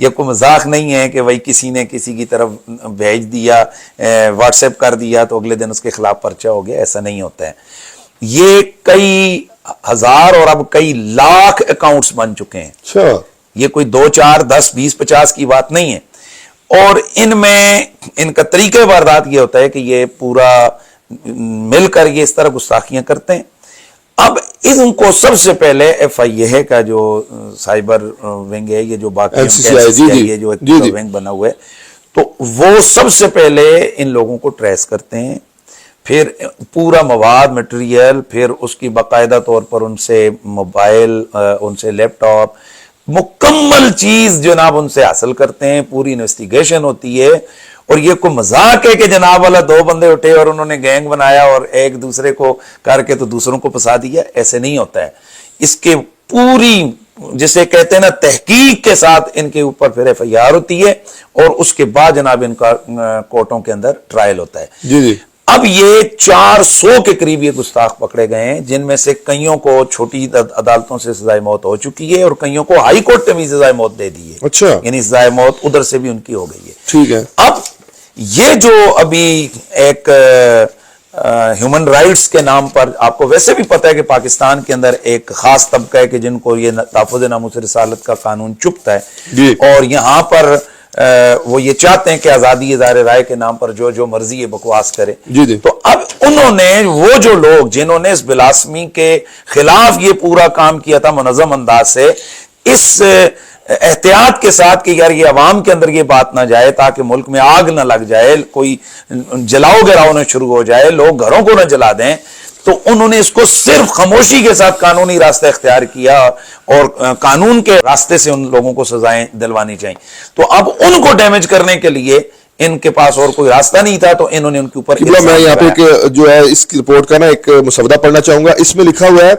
یہ کوئی مذاق نہیں ہے کہ بھائی کسی نے کسی کی طرف بھیج دیا، واٹس ایپ کر دیا تو اگلے دن اس کے خلاف پرچہ ہو گیا، ایسا نہیں ہوتا ہے. یہ کئی ہزار اور اب کئی لاکھ اکاؤنٹس بن چکے ہیں. اچھا، یہ کوئی 2 4 10 20 50 کی بات نہیں ہے. اور ان میں ان کا طریقہ واردات یہ ہوتا ہے کہ یہ پورا مل کر یہ اس طرح گستاخیاں کرتے ہیں. اب ان کو سب سے پہلے ایف آئی اے کا جو سائبر ونگ ہے، یہ جو باقی NCCI جو ایک ونگ بنا ہوا ہے، تو وہ سب سے پہلے ان لوگوں کو ٹریس کرتے ہیں، پھر پورا مواد مٹیریل، پھر اس کی باقاعدہ طور پر ان سے موبائل، ان سے لیپ ٹاپ، مکمل چیز جناب ان سے حاصل کرتے ہیں. پوری انویسٹیگیشن ہوتی ہے. اور یہ کوئی مذاق ہے کہ جناب والا 2 بندے اٹھے اور انہوں نے گینگ بنایا اور ایک دوسرے کو کر کے تو دوسروں کو پھنسا دیا، ایسے نہیں ہوتا ہے. اس کے پوری جسے کہتے ہیں نا تحقیق کے ساتھ ان کے اوپر پھر ایف آئی آر ہوتی ہے اور اس کے بعد جناب ان کا کورٹوں کے اندر ٹرائل ہوتا ہے. جی جی. اب یہ 400 کے قریب یہ گستاخ پکڑے گئے ہیں، جن میں سے کئیوں کو چھوٹی عدالتوں سے سزائے موت ہو چکی ہے اور کئیوں کو ہائی کورٹ نے بھی سزائے موت دے دی ہے. اچھا، یعنی سزائے موت ادھر سے بھی ان کی ہو گئی ہے. ٹھیک ہے. اب یہ جو ابھی ایک ہیومن رائٹس کے نام پر، آپ کو ویسے بھی پتہ ہے کہ پاکستان کے اندر ایک خاص طبقہ ہے کہ جن کو یہ تحفظ ناموس رسالت کا قانون چبھتا ہے جی. اور یہاں پر وہ یہ چاہتے ہیں کہ آزادی اظہار رائے کے نام پر جو مرضی یہ بکواس کرے. جی جی. تو اب انہوں نے وہ جو لوگ جنہوں نے اس بلاسمی کے خلاف یہ پورا کام کیا تھا منظم انداز سے، اس احتیاط کے ساتھ کہ یار یہ عوام کے اندر یہ بات نہ جائے تاکہ ملک میں آگ نہ لگ جائے، کوئی جلاؤ گراؤ نہ شروع ہو جائے، لوگ گھروں کو نہ جلا دیں، تو انہوں نے اس کو صرف خاموشی کے ساتھ قانونی راستہ اختیار کیا اور قانون کے راستے سے ان لوگوں کو سزائیں دلوانی چاہیے. تو اب ان کو ڈیمیج کرنے کے لیے ان کے پاس اور کوئی راستہ نہیں تھا، تو انہوں نے ان کے اوپر میں یہاں پہ جو ہے اس کی رپورٹ کا نا ایک مسودہ پڑھنا چاہوں گا. اس میں لکھا ہوا ہے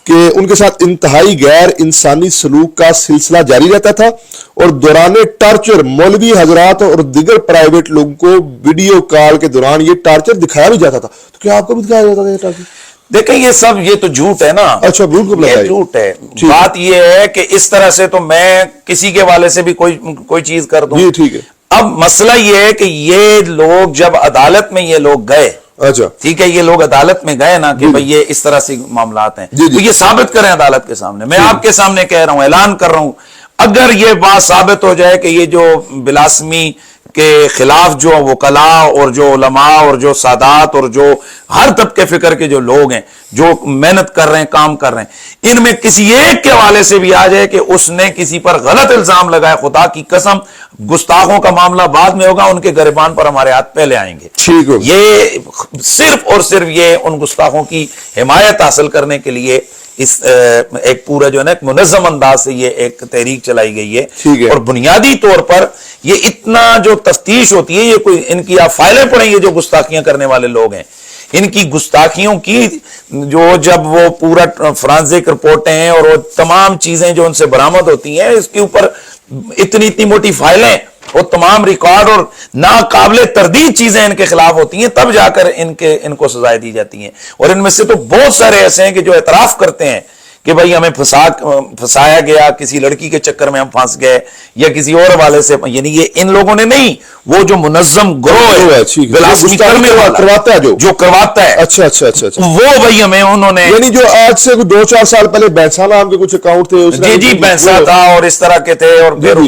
کہ ان کے ساتھ انتہائی غیر انسانی سلوک کا سلسلہ جاری رہتا تھا اور دوران ٹارچر مولوی حضرات اور دیگر پرائیویٹ لوگوں کو ویڈیو کال کے دوران یہ ٹارچر دکھایا بھی جاتا تھا. تو کیا آپ کو بھی دکھایا جاتا تھا یہ ٹارچر؟ دیکھیں یہ تو جھوٹ ہے نا. اچھا، جھوٹ کو یہ جھوٹ ہے. بات یہ ہے کہ اس طرح سے تو میں کسی کے والے سے بھی کوئی چیز کر دوں. جی ٹھیک ہے. اب مسئلہ یہ ہے کہ یہ لوگ جب عدالت میں یہ لوگ گئے، اچھا ٹھیک ہے، یہ لوگ عدالت میں گئے نا کہ بھئی یہ اس طرح سے معاملات ہیں، تو یہ ثابت کریں عدالت کے سامنے. میں آپ کے سامنے کہہ رہا ہوں، اعلان کر رہا ہوں، اگر یہ بات ثابت ہو جائے کہ یہ جو بلاسمی کے خلاف جو وکلاء اور جو علماء اور جو سادات اور جو ہر طبقے فکر کے جو لوگ ہیں جو محنت کر رہے ہیں، کام کر رہے ہیں، ان میں کسی ایک کے حوالے سے بھی آ جائے کہ اس نے کسی پر غلط الزام لگایا، خدا کی قسم گستاخوں کا معاملہ بعد میں ہوگا، ان کے گریبان پر ہمارے ہاتھ پہلے آئیں گے. ٹھیک ہے. یہ صرف اور صرف یہ ان گستاخوں کی حمایت حاصل کرنے کے لیے اس ایک پورا جو ہے نا ایک منظم انداز سے یہ ایک تحریک چلائی گئی ہے. اور بنیادی طور پر یہ اتنا جو تفتیش ہوتی ہے، یہ کوئی ان کی آپ فائلیں پڑھیں گے جو گستاخیاں کرنے والے لوگ ہیں، ان کی گستاخیوں کی جو جب وہ پورا فرانزک رپورٹیں ہیں اور وہ تمام چیزیں جو ان سے برآمد ہوتی ہیں، اس کے اوپر اتنی موٹی فائلیں، وہ تمام ریکارڈ اور ناقابل تردید چیزیں ان کے خلاف ہوتی ہیں، تب جا کر ان کو سزائیں دی جاتی ہیں. اور ان میں سے تو بہت سارے ایسے ہیں کہ جو اعتراف کرتے ہیں کہ بھائی ہمیں پھنسایا گیا، کسی لڑکی کے چکر میں ہم پھنس گئے یا کسی اور حوالے سے. یعنی یہ ان لوگوں نے نہیں، وہ جو منظم گروہ ہے بلاسمی کرنے والا جو کرواتا ہے، اچھا اچھا اچھا وہ بھائی ہمیں انہوں نے، یعنی جو آج سے 2-4 سال پہلے بینسا نام کے کچھ اکاؤنٹ تھے، جی بینسا تھا اور اس طرح کے تھے، اور پھر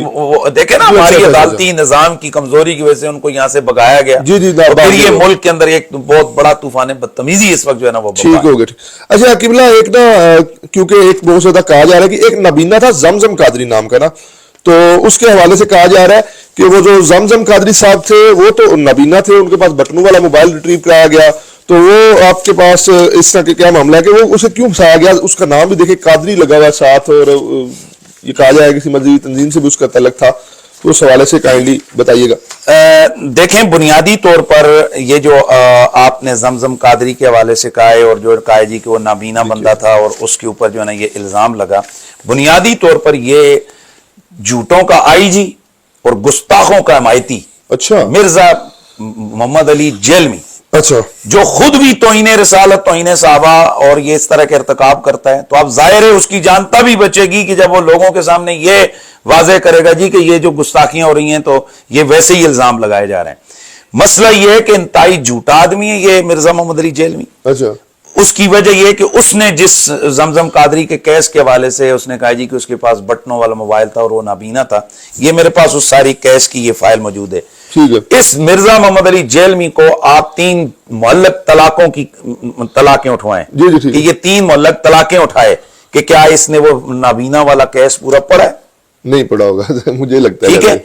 دیکھیں نا ہماری عدالتی نظام کی کمزوری کی وجہ سے ان کو یہاں سے بگایا گیا. پھر یہ ملک کے اندر ایک بہت بڑا طوفان بدتمیزی اس وقت جو ہے نا وہ ٹھیک ہو گیا. اچھا قبلہ، ایک نا کیونکہ ایک بہت زیادہ کہا جا رہا ہے کہ ایک نبینہ تھا زمزم قادری نام کا نا، تو اس کے حوالے سے کہا جا رہا ہے کہ وہ جو زمزم قادری صاحب تھے وہ تو نبینہ تھے، ان کے پاس بٹنوں والا موبائل ریٹریو کرایا گیا، تو وہ آپ کے پاس اس طرح کے کیا معاملہ ہے کہ وہ اسے کیوں پھنسایا گیا؟ اس کا نام بھی دیکھیں قادری لگا ہوا ہے ساتھ، اور یہ کہا جائے کسی مذہبی تنظیم سے بھی اس کا تعلق تھا، تو اس حوالے سے کائنڈلی بتائیے گا. دیکھیں بنیادی طور پر یہ جو آپ نے زمزم قادری کے حوالے سے کہا ہے اور جو کہا جی کہ وہ نابینا بندہ تھا اور اس کے اوپر جو ہے نا یہ الزام لگا، بنیادی طور پر یہ جھوٹوں کا آئی جی اور گستاخوں کا حمایتی اچھا مرزا محمد علی جیلمی، اچھا، جو خود بھی توہین رسالت، توہین صحابہ اور یہ اس طرح کے ارتکاب کرتا ہے، تو اب ظاہر ہے اس کی جان تبھی بچے گی کہ جب وہ لوگوں کے سامنے یہ واضح کرے گا جی کہ یہ جو گستاخیاں ہو رہی ہیں تو یہ ویسے ہی الزام لگائے جا رہے ہیں۔ مسئلہ یہ ہے کہ انتہائی جھوٹا آدمی ہے یہ مرزا محمد علی جیلمی۔ اچھا، اس کی وجہ یہ کہ اس نے جس زمزم قادری کے کیس کے حوالے سے اس نے کہا جی کہ اس کے پاس بٹنوں والا موبائل تھا اور وہ نابینا تھا، یہ میرے پاس اس ساری کیس کی یہ فائل موجود ہے۔ ٹھیک ہے، اس مرزا محمد علی جیلمی کو آپ 3 معلق طلاقوں کی طلاقیں اٹھوائیں جی جی ٹھیک کہ ہے، یہ 3 معلق طلاقیں اٹھائے کہ کیا اس نے وہ نابینا والا کیس پورا پڑھا ہے؟ نہیں پڑا ہوگا مجھے لگتا ہے، ٹھیک ہے،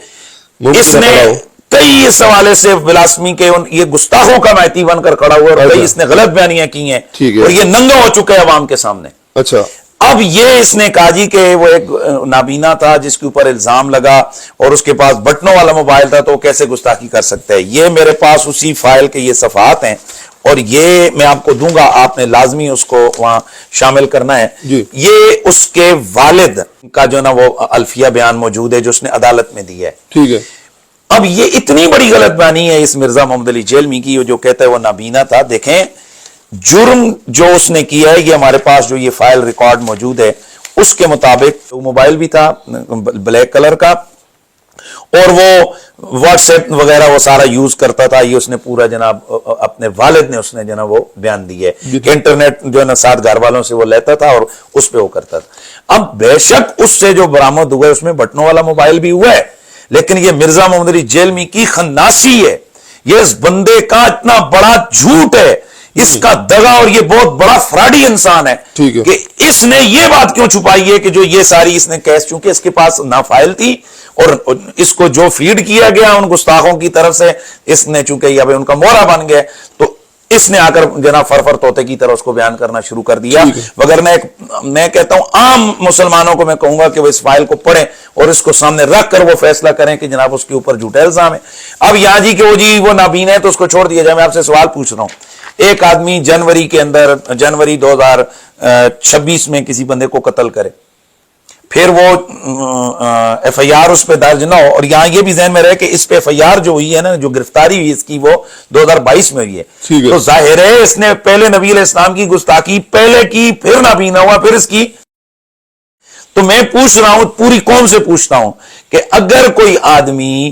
ممکن اس نہ نے پڑا ہو۔ کئی اس حوالے سے بلاسمی کے یہ گستاخوں کا مہتی بن کر کھڑا ہوا اور اچھا، کئی اس نے غلط بیانیاں کی ہیں ٹھیک ہے، اور یہ ننگا ہو چکا ہے عوام کے سامنے۔ اچھا، اب یہ اس نے کہا جی کہ وہ ایک نابینا تھا جس کے اوپر الزام لگا اور اس کے پاس بٹنوں والا موبائل تھا تو وہ کیسے گستاخی کر سکتا ہے؟ یہ میرے پاس اسی فائل کے یہ صفحات ہیں اور یہ میں آپ کو دوں گا، آپ نے لازمی اس کو وہاں شامل کرنا ہے۔ جی، یہ اس کے والد کا جو نا وہ الفیہ بیان موجود ہے جو اس نے عدالت میں دی ہے۔ ٹھیک ہے، اب یہ اتنی بڑی غلط بیانی ہے اس مرزا محمد علی جیلمی کی جو کہتا ہے وہ نابینا تھا۔ دیکھیں جرم جو اس نے کیا ہے، یہ ہمارے پاس جو یہ فائل ریکارڈ موجود ہے اس کے مطابق موبائل بھی تھا بلیک کلر کا اور وہ واٹس ایپ وغیرہ وہ سارا یوز کرتا تھا، یہ اس نے پورا جناب اپنے والد نے اس نے جناب وہ بیان دی ہے کہ انٹرنیٹ جو ہے نا ساتھ گھر والوں سے وہ لیتا تھا اور اس پہ وہ کرتا تھا۔ اب بے شک اس سے جو برآمد ہوا ہے اس میں بٹنوں والا موبائل بھی ہوا ہے، لیکن یہ مرزا محمد علی جیلمی کی خناسی ہے، یہ اس بندے کا اتنا بڑا جھوٹ ہے، اس کا دغا، اور یہ بہت بڑا فراڈی انسان ہے ٹھیک ہے، کہ اس نے یہ بات کیوں چھپائی ہے کہ جو یہ ساری اس نے کیس، چونکہ اس کے پاس نہ فائل تھی اور اس کو جو فیڈ کیا گیا ان گستاخوں کی طرف سے، اس نے چونکہ یہ ان کا مورا بن گیا تو اس نے آ کر جناب فرفر طوطے کی طرح اس کو بیان کرنا شروع کر دیا۔ وگرنہ میں کہتا ہوں عام مسلمانوں کو میں کہوں گا کہ وہ اس فائل کو پڑھیں اور اس کو سامنے رکھ کر وہ فیصلہ کریں کہ جناب اس کے اوپر جھوٹا الزام ہے۔ اب یہاں جی کہ وہ جی وہ نابینا ہے تو اس کو چھوڑ دیا جائے، میں آپ سے سوال پوچھ رہا ہوں، ایک آدمی جنوری کے اندر جنوری 2026 میں کسی بندے کو قتل کرے، پھر وہ ایف آئی آر اس پہ درج نہ ہو، اور یہاں یہ بھی ذہن میں رہے کہ اس پہ ایف آئی آر جو ہوئی ہے نا، جو گرفتاری ہوئی اس کی وہ 2022 میں ہوئی ہے، تو ظاہر ہے اس نے پہلے نبی علیہ السلام کی گستاخی پہلے کی، پھر نابینا ہوا، پھر اس کی۔ تو میں پوچھ رہا ہوں، پوری قوم سے پوچھتا ہوں کہ اگر کوئی آدمی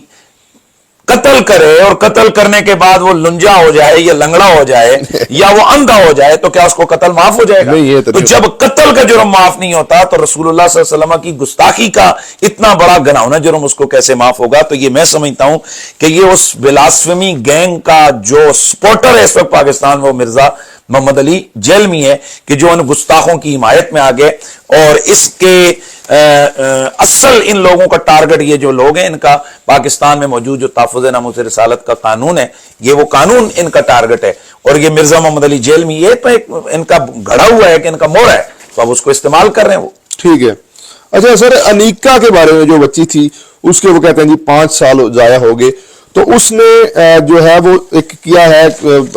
قتل کرے اور قتل کرنے کے بعد وہ لنجا ہو جائے یا لنگڑا ہو جائے یا وہ اندھا ہو جائے تو کیا اس کو قتل معاف ہو جائے گا؟ تو جب قتل کا جرم معاف نہیں ہوتا تو رسول اللہ صلی اللہ علیہ وسلم کی گستاخی کا اتنا بڑا گناہونا جرم اس کو کیسے معاف ہوگا؟ تو یہ میں سمجھتا ہوں کہ یہ اس بلاسفمی گینگ کا جو سپورٹر ہے اس وقت پاکستان میں وہ مرزا محمد علی جیلمی ہے کہ جو ان گستاخوں کی حمایت میں آگے، اور اس کے اصل ان لوگوں کا ٹارگٹ یہ جو لوگ ہیں ان کا پاکستان میں موجود جو تحفظ ناموس رسالت کا قانون ہے، یہ وہ قانون ان کا ٹارگٹ ہے، اور یہ مرزا محمد علی جیلمی یہ تو ایک ان کا گھڑا ہوا ہے کہ ان کا مورا ہے، تو اب اس کو استعمال کر رہے ہیں وہ۔ ٹھیک ہے۔ اچھا سر، انیکا کے بارے میں جو بچی تھی اس کے وہ کہتے ہیں جی 5 سال ضائع ہو گئے، تو اس نے جو ہے وہ ایک کیا ہے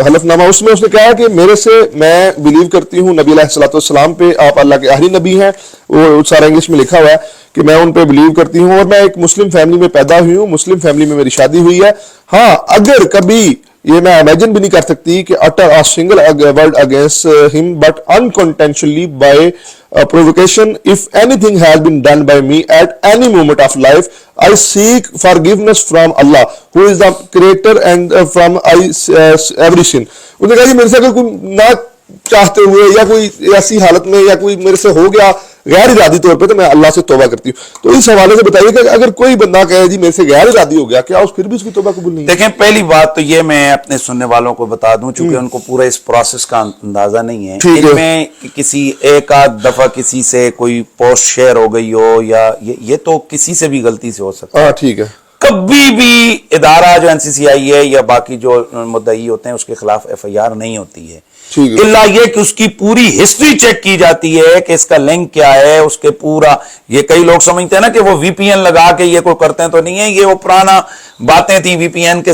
حلف نامہ، اس میں اس نے کہا کہ میرے سے میں بلیو کرتی ہوں نبی علیہ الصلوۃ والسلام پہ، آپ اللہ کے آخری نبی ہیں، وہ سارا انگلش میں لکھا ہوا ہے کہ میں ان پہ بلیو کرتی ہوں اور میں ایک مسلم فیملی میں پیدا ہوئی ہوں، مسلم فیملی میں میری شادی ہوئی ہے۔ ہاں اگر کبھی یہ میں امیجن بھی نہیں کر سکتی کہ utter a single word against him but unconsciously by provocation, if anything has been done by me at any moment of life, I seek forgiveness from Allah who is the creator and from every sin۔ انہوں نے کہا کہ میرے سے اگر کوئی نہ چاہتے ہوئے یا کوئی ایسی حالت میں یا کوئی میرے سے ہو گیا غیر ارادی طور پہ تو میں اللہ سے توبہ کرتی ہوں۔ تو اس حوالے سے بتائیے کہ اگر کوئی بندہ کہے جی میرے سے غیر ارادی ہو گیا، کیا اس پھر بھی اس کی توبہ قبول نہیں ہے؟ دیکھیں پہلی بات تو یہ میں اپنے سننے والوں کو بتا دوں چونکہ ان کو پورا اس پروسیس کا اندازہ نہیں ہے، ان میں کسی ایک آدھ دفعہ کسی سے کوئی پوسٹ شیئر ہو گئی ہو یا یہ تو کسی سے بھی غلطی سے ہو سکتا ہے۔ ہاں ٹھیک ہے۔ کبھی بھی ادارہ جو NCCI ہے یا باقی جو مدعی ہوتے ہیں اس کے خلاف FIR نہیں ہوتی ہے، اللہ یہ کہ اس کی پوری ہسٹری چیک کی جاتی ہے کہ اس کا لنک کیا ہے، اس کے پورا، یہ کئی لوگ سمجھتے ہیں نا کہ وہ VPN لگا کے یہ کوئی کرتے ہیں، تو نہیں ہے، یہ وہ پرانا باتیں تھیں VPN کے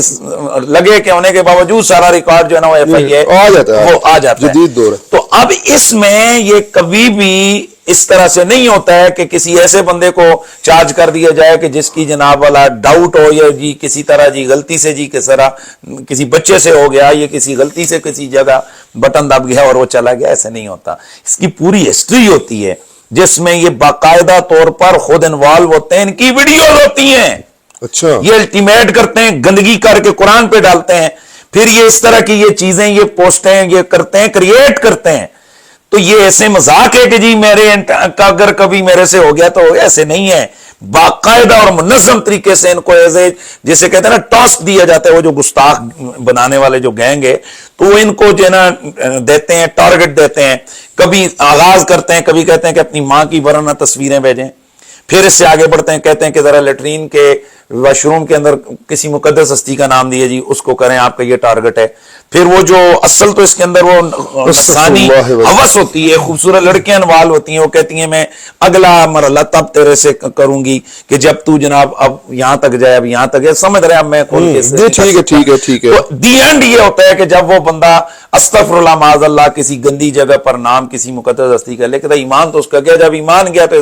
لگے کے ہونے کے باوجود سارا ریکارڈ جو ہے نا وہ FIA وہ آ جاتا ہے جدید دور۔ تو اب اس میں یہ کبھی بھی اس طرح سے نہیں ہوتا ہے کہ کسی ایسے بندے کو چارج کر دیا جائے کہ جس کی جناب والا ڈاؤٹ ہو یا جی کسی طرح جی غلطی سے جی کس طرح کسی بچے سے ہو گیا یا کسی غلطی سے کسی جگہ بٹن دب گیا اور وہ چلا گیا، ایسے نہیں ہوتا۔ اس کی پوری ہسٹری ہوتی ہے، جس میں یہ باقاعدہ طور پر خود انوالو ہوتے ہیں, ان کی ویڈیوز ہوتی ہیں, اچھا یہ الٹیمیٹ کرتے ہیں, گندگی کر کے قرآن پہ ڈالتے ہیں, پھر یہ اس طرح کی یہ چیزیں یہ پوسٹیں یہ کرتے ہیں, کریٹ کرتے ہیں. تو یہ ایسے مذاق ہے کہ جی میرے اگر کبھی میرے سے ہو گیا تو ایسے نہیں ہے, باقاعدہ اور منظم طریقے سے ان کو جسے کہتے ہیں نا ٹاسک دیا جاتا ہے, وہ جو گستاخ بنانے والے جو گینگ ہے تو وہ ان کو جو ہے نا دیتے ہیں, ٹارگٹ دیتے ہیں. کبھی آغاز کرتے ہیں, کبھی کہتے ہیں کہ اپنی ماں کی ورنہ تصویریں بھیجیں, پھر اس سے آگے بڑھتے ہیں, کہتے ہیں کہ ذرا لیٹرین کے واش روم کے اندر کسی مقدس ہستی کا نام دیے جی, اس کو کریں, آپ کا یہ ٹارگٹ ہے. پھر وہ جو اصل تو اس کے اندر وہ نفسانی ہوس ہوتی ہے, خوبصورت لڑکیاں انوال ہوتی ہیں, وہ کہتی ہیں میں اگلا مرحلہ تب تیرے سے کروں گی کہ جب تو جناب اب یہاں تک جائے, اب یہاں تک ہے, سمجھ رہے اب میں کھول کے ٹھیک ہے. دی اینڈ یہ ہوتا ہے کہ جب وہ بندہ استغفر اللہ معاذ اللہ کسی گندی جگہ پر نام کسی مقدس ہستی کا لے کے, ایمان تو اس کا گیا, جب ایمان گیا تو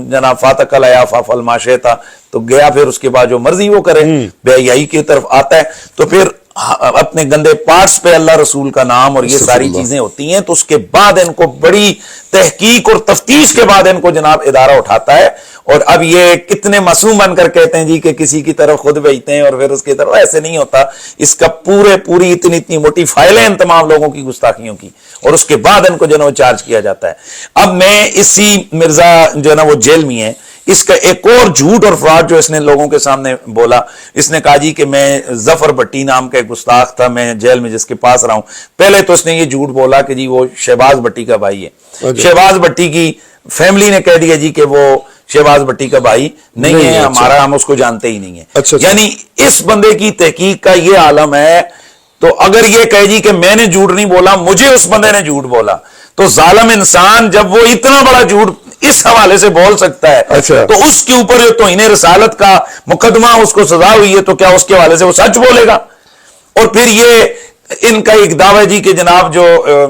جناب فاتق الیا فافل ماشیتا, تو گیا, پھر اس کے بعد جو مرضی وہ کرے, بے حیائی کی طرف آتا ہے, تو پھر اپنے گندے پارٹس پہ اللہ رسول کا نام اور یہ ساری چیزیں ہوتی ہیں. تو اس کے بعد ان کو بڑی تحقیق اور تفتیش کے بعد ان کو جناب ادارہ اٹھاتا ہے, اور اب یہ کتنے معصوم بن کر کہتے ہیں جی کہ کسی کی طرف خود بھیجتے ہیں اور پھر اس کی طرف, ایسے نہیں ہوتا. اس کا پوری اتنی موٹی فائلیں ان تمام لوگوں کی گستاخیوں کی, اور اس کے بعد ان کو جو ہے نا چارج کیا جاتا ہے. اب میں اسی مرزا جو ہے نا وہ جیل میں ہے, اس کا ایک اور جھوٹ اور فراڈ جو اس نے لوگوں کے سامنے بولا, اس نے کہا جی کہ میں ظفر بھٹی نام کا ایک گستاخ تھا, میں جیل میں جس کے پاس رہا ہوں. پہلے تو اس نے یہ جھوٹ بولا کہ جی وہ شہباز بھٹی کا بھائی ہے. شہباز بھٹی کی فیملی نے کہہ دیا جی کہ وہ شہباز بھٹی کا بھائی نہیں ہے ہمارا, ہم اس کو جانتے ہی نہیں ہیں. یعنی اس بندے کی تحقیق کا یہ عالم ہے. تو اگر یہ کہے جی کہ میں نے جھوٹ نہیں بولا, مجھے اس بندے نے جھوٹ بولا, تو ظالم انسان جب وہ اتنا بڑا جھوٹ اس حوالے سے بول سکتا ہے تو اس کے اوپر جو توہین رسالت کا مقدمہ اس کو سزا ہوئی ہے, تو کیا اس کے حوالے سے وہ سچ بولے گا؟ اور پھر یہ ان کا ایک دعویٰ جی کہ جناب جو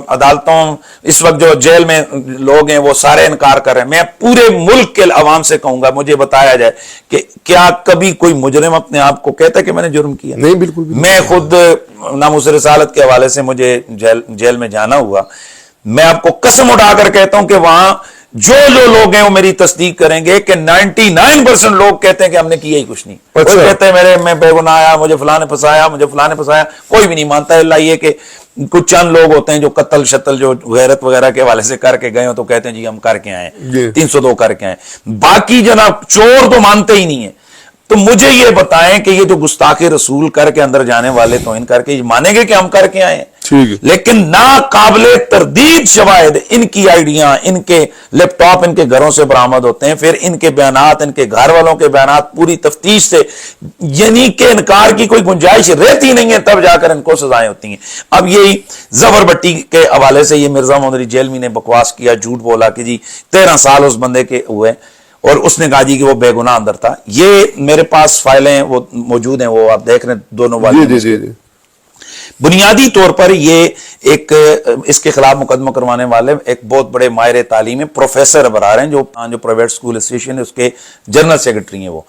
عدالتوں اس وقت جو جیل میں لوگ ہیں وہ سارے انکار کر رہے ہیں. میں پورے ملک کے عوام سے کہوں گا, مجھے بتایا جائے کہ کیا کبھی کوئی مجرم اپنے آپ کو کہتا ہے کہ میں نے جرم کیا؟ نہیں, بالکل. میں خود ناموس رسالت کے حوالے سے مجھے جیل میں جانا ہوا, میں آپ کو قسم اٹھا کر کہتا ہوں کہ وہاں جو لوگ ہیں وہ میری تصدیق کریں گے کہ 99% لوگ کہتے ہیں کہ ہم نے کیا ہی کچھ نہیں. کوئی کہتے ہیں میں بے گناہ آیا, مجھے فلاں نے پھنسایا, کوئی بھی نہیں مانتا. اللہ یہ کہ کچھ چند لوگ ہوتے ہیں جو قتل شتل جو غیرت وغیرہ کے حوالے سے کر کے گئے ہو تو کہتے ہیں جی ہم کر کے آئے, 302 کر کے آئے. باقی جناب چور تو مانتے ہی نہیں ہیں. تو مجھے یہ بتائیں کہ یہ جو گستاخ رسول کر کے اندر جانے والے تو ان کر کے مانیں گے کہ ہم کر کے آئے ہیں, لیکن ناقابل تردید شواہد ان کی آئیڈیاں, ان کے لیپ ٹاپ ان کے گھروں سے برآمد ہوتے ہیں, پھر ان کے بیانات, ان کے گھر والوں کے بیانات پوری تفتیش سے, یعنی کہ انکار کی کوئی گنجائش رہتی نہیں ہے, تب جا کر ان کو سزائیں ہوتی ہیں. اب یہی ظفر بھٹی کے حوالے سے یہ مرزا محمد علی جیلمی نے بکواس کیا, جھوٹ بولا کہ جی 13 سال اس بندے کے ہوئے, اور اس نے کہا جی کہ وہ بے گناہ اندر تھا. یہ میرے پاس فائلیں وہ موجود ہیں, وہ آپ دیکھ رہے ہیں دونوں والے. بنیادی طور پر یہ ایک اس کے خلاف مقدمہ کروانے والے ایک بہت بڑے ماہر تعلیم ہیں, پروفیسر ابرار ہیں, جو پرائیویٹ اسکول ایسوسیشن ہے اس کے جنرل سیکرٹری ہیں. وہ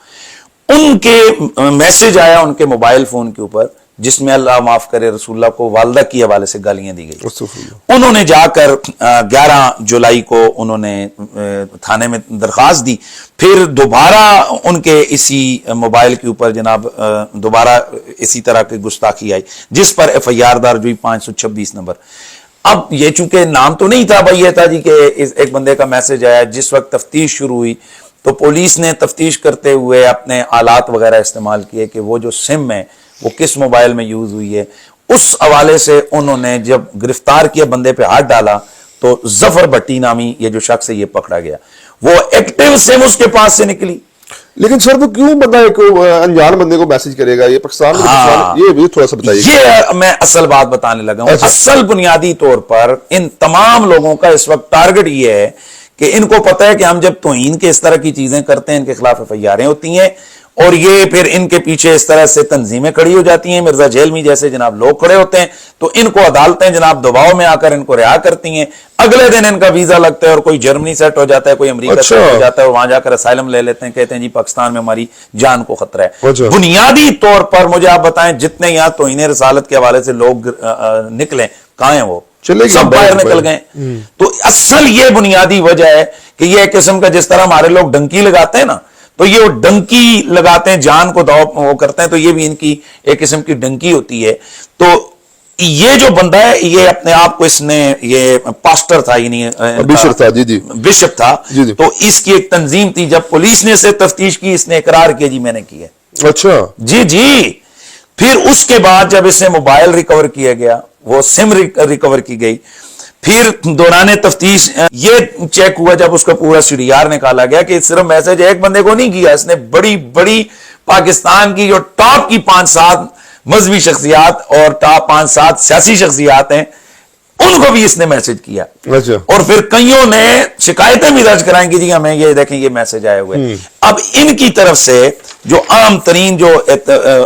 ان کے میسج آیا ان کے موبائل فون کے اوپر جس میں اللہ معاف کرے رسول اللہ کو والدہ کی حوالے سے گالیاں دی گئی. انہوں نے جا کر 11 جولائی کو انہوں نے تھانے میں درخواست دی. پھر دوبارہ ان کے اسی موبائل کے اوپر جناب دوبارہ اسی طرح کی گستاخی آئی, جس پر FIR درج ہوئی 526 نمبر. اب یہ چونکہ نام تو نہیں تھا بھائی, یہ تھا جی کہ ایک بندے کا میسج آیا. جس وقت تفتیش شروع ہوئی تو پولیس نے تفتیش کرتے ہوئے اپنے آلات وغیرہ استعمال کیے کہ وہ جو سم ہے وہ کس موبائل میں یوز ہوئی ہے. اس حوالے سے انہوں نے جب گرفتار کیا, بندے پہ ہاتھ ڈالا, تو ظفر بھٹی نامی یہ جو شخص ہے یہ پکڑا گیا. وہ ایکٹیو سم اس کے پاس سے نکلی. لیکن سر وہ کیوں بندہ ایک انجان بندے کو میسج کرے گا؟ یہ پاکستان میں یہ بھی تھوڑا سا بتائیے. یہ میں اصل بات بتانے لگا ہوں. اصل بنیادی طور پر ان تمام لوگوں کا اس وقت ٹارگٹ یہ ہے کہ ان کو پتہ ہے کہ ہم جب توہین کے اس طرح کی چیزیں کرتے ہیں ان کے خلاف FIR ہوتی ہیں, اور یہ پھر ان کے پیچھے اس طرح سے تنظیمیں کھڑی ہو جاتی ہیں, مرزا جیلمی جیسے جناب لوگ کھڑے ہوتے ہیں, تو ان کو عدالتیں جناب دباؤ میں آ کر ان کو رہا کرتی ہیں. اگلے دن ان کا ویزا لگتا ہے اور کوئی جرمنی سیٹ ہو جاتا ہے, کوئی امریکہ سیٹ ہو جاتا ہے, اور وہاں جا کر اسائلم لے لیتے ہیں, کہتے ہیں جی پاکستان میں ہماری جان کو خطرہ ہے. بنیادی طور پر مجھے آپ بتائیں جتنے یہاں توہین رسالت کے حوالے سے لوگ نکلیں, کہاں ہیں وہ؟ چلے گئے، سب باہر نکل گئے. تو اصل یہ بنیادی وجہ ہے کہ یہ ایک قسم کا جس طرح ہمارے لوگ ڈنکی لگاتے ہیں نا، تو یہ ڈنکی لگاتے ہیں جان کو وہ کرتے ہیں، تو یہ بھی ان کی ایک قسم کی ڈنکی ہوتی ہے. تو یہ جو بندہ ہے یہ اپنے آپ کو اس نے یہ پاسٹر تھا، یعنی بشپ تھا، جی بشپ تھا. جی. تو اس کی ایک تنظیم تھی، جب پولیس نے اسے تفتیش کی اس نے اقرار کیا جی میں نے کیا. اچھا جی. پھر اس کے بعد جب اسے موبائل ریکور کیا گیا، وہ سم ریکور کی گئی، پھر دوران تفتیش یہ چیک ہوا جب اس کا پورا سی ڈی آر نکالا گیا کہ صرف میسج ایک بندے کو نہیں کیا، اس نے بڑی بڑی پاکستان کی جو ٹاپ کی 5-7 مذہبی شخصیات اور ٹاپ 5-7 سیاسی شخصیات ہیں ان کو بھی اس نے میسج کیا. اچھا. اور پھر کئیوں نے شکایتیں بھی درج کرائیں کہ جی ہمیں یہ دیکھیں یہ میسج آئے ہوئے. اب ان کی طرف سے جو عام ترین جو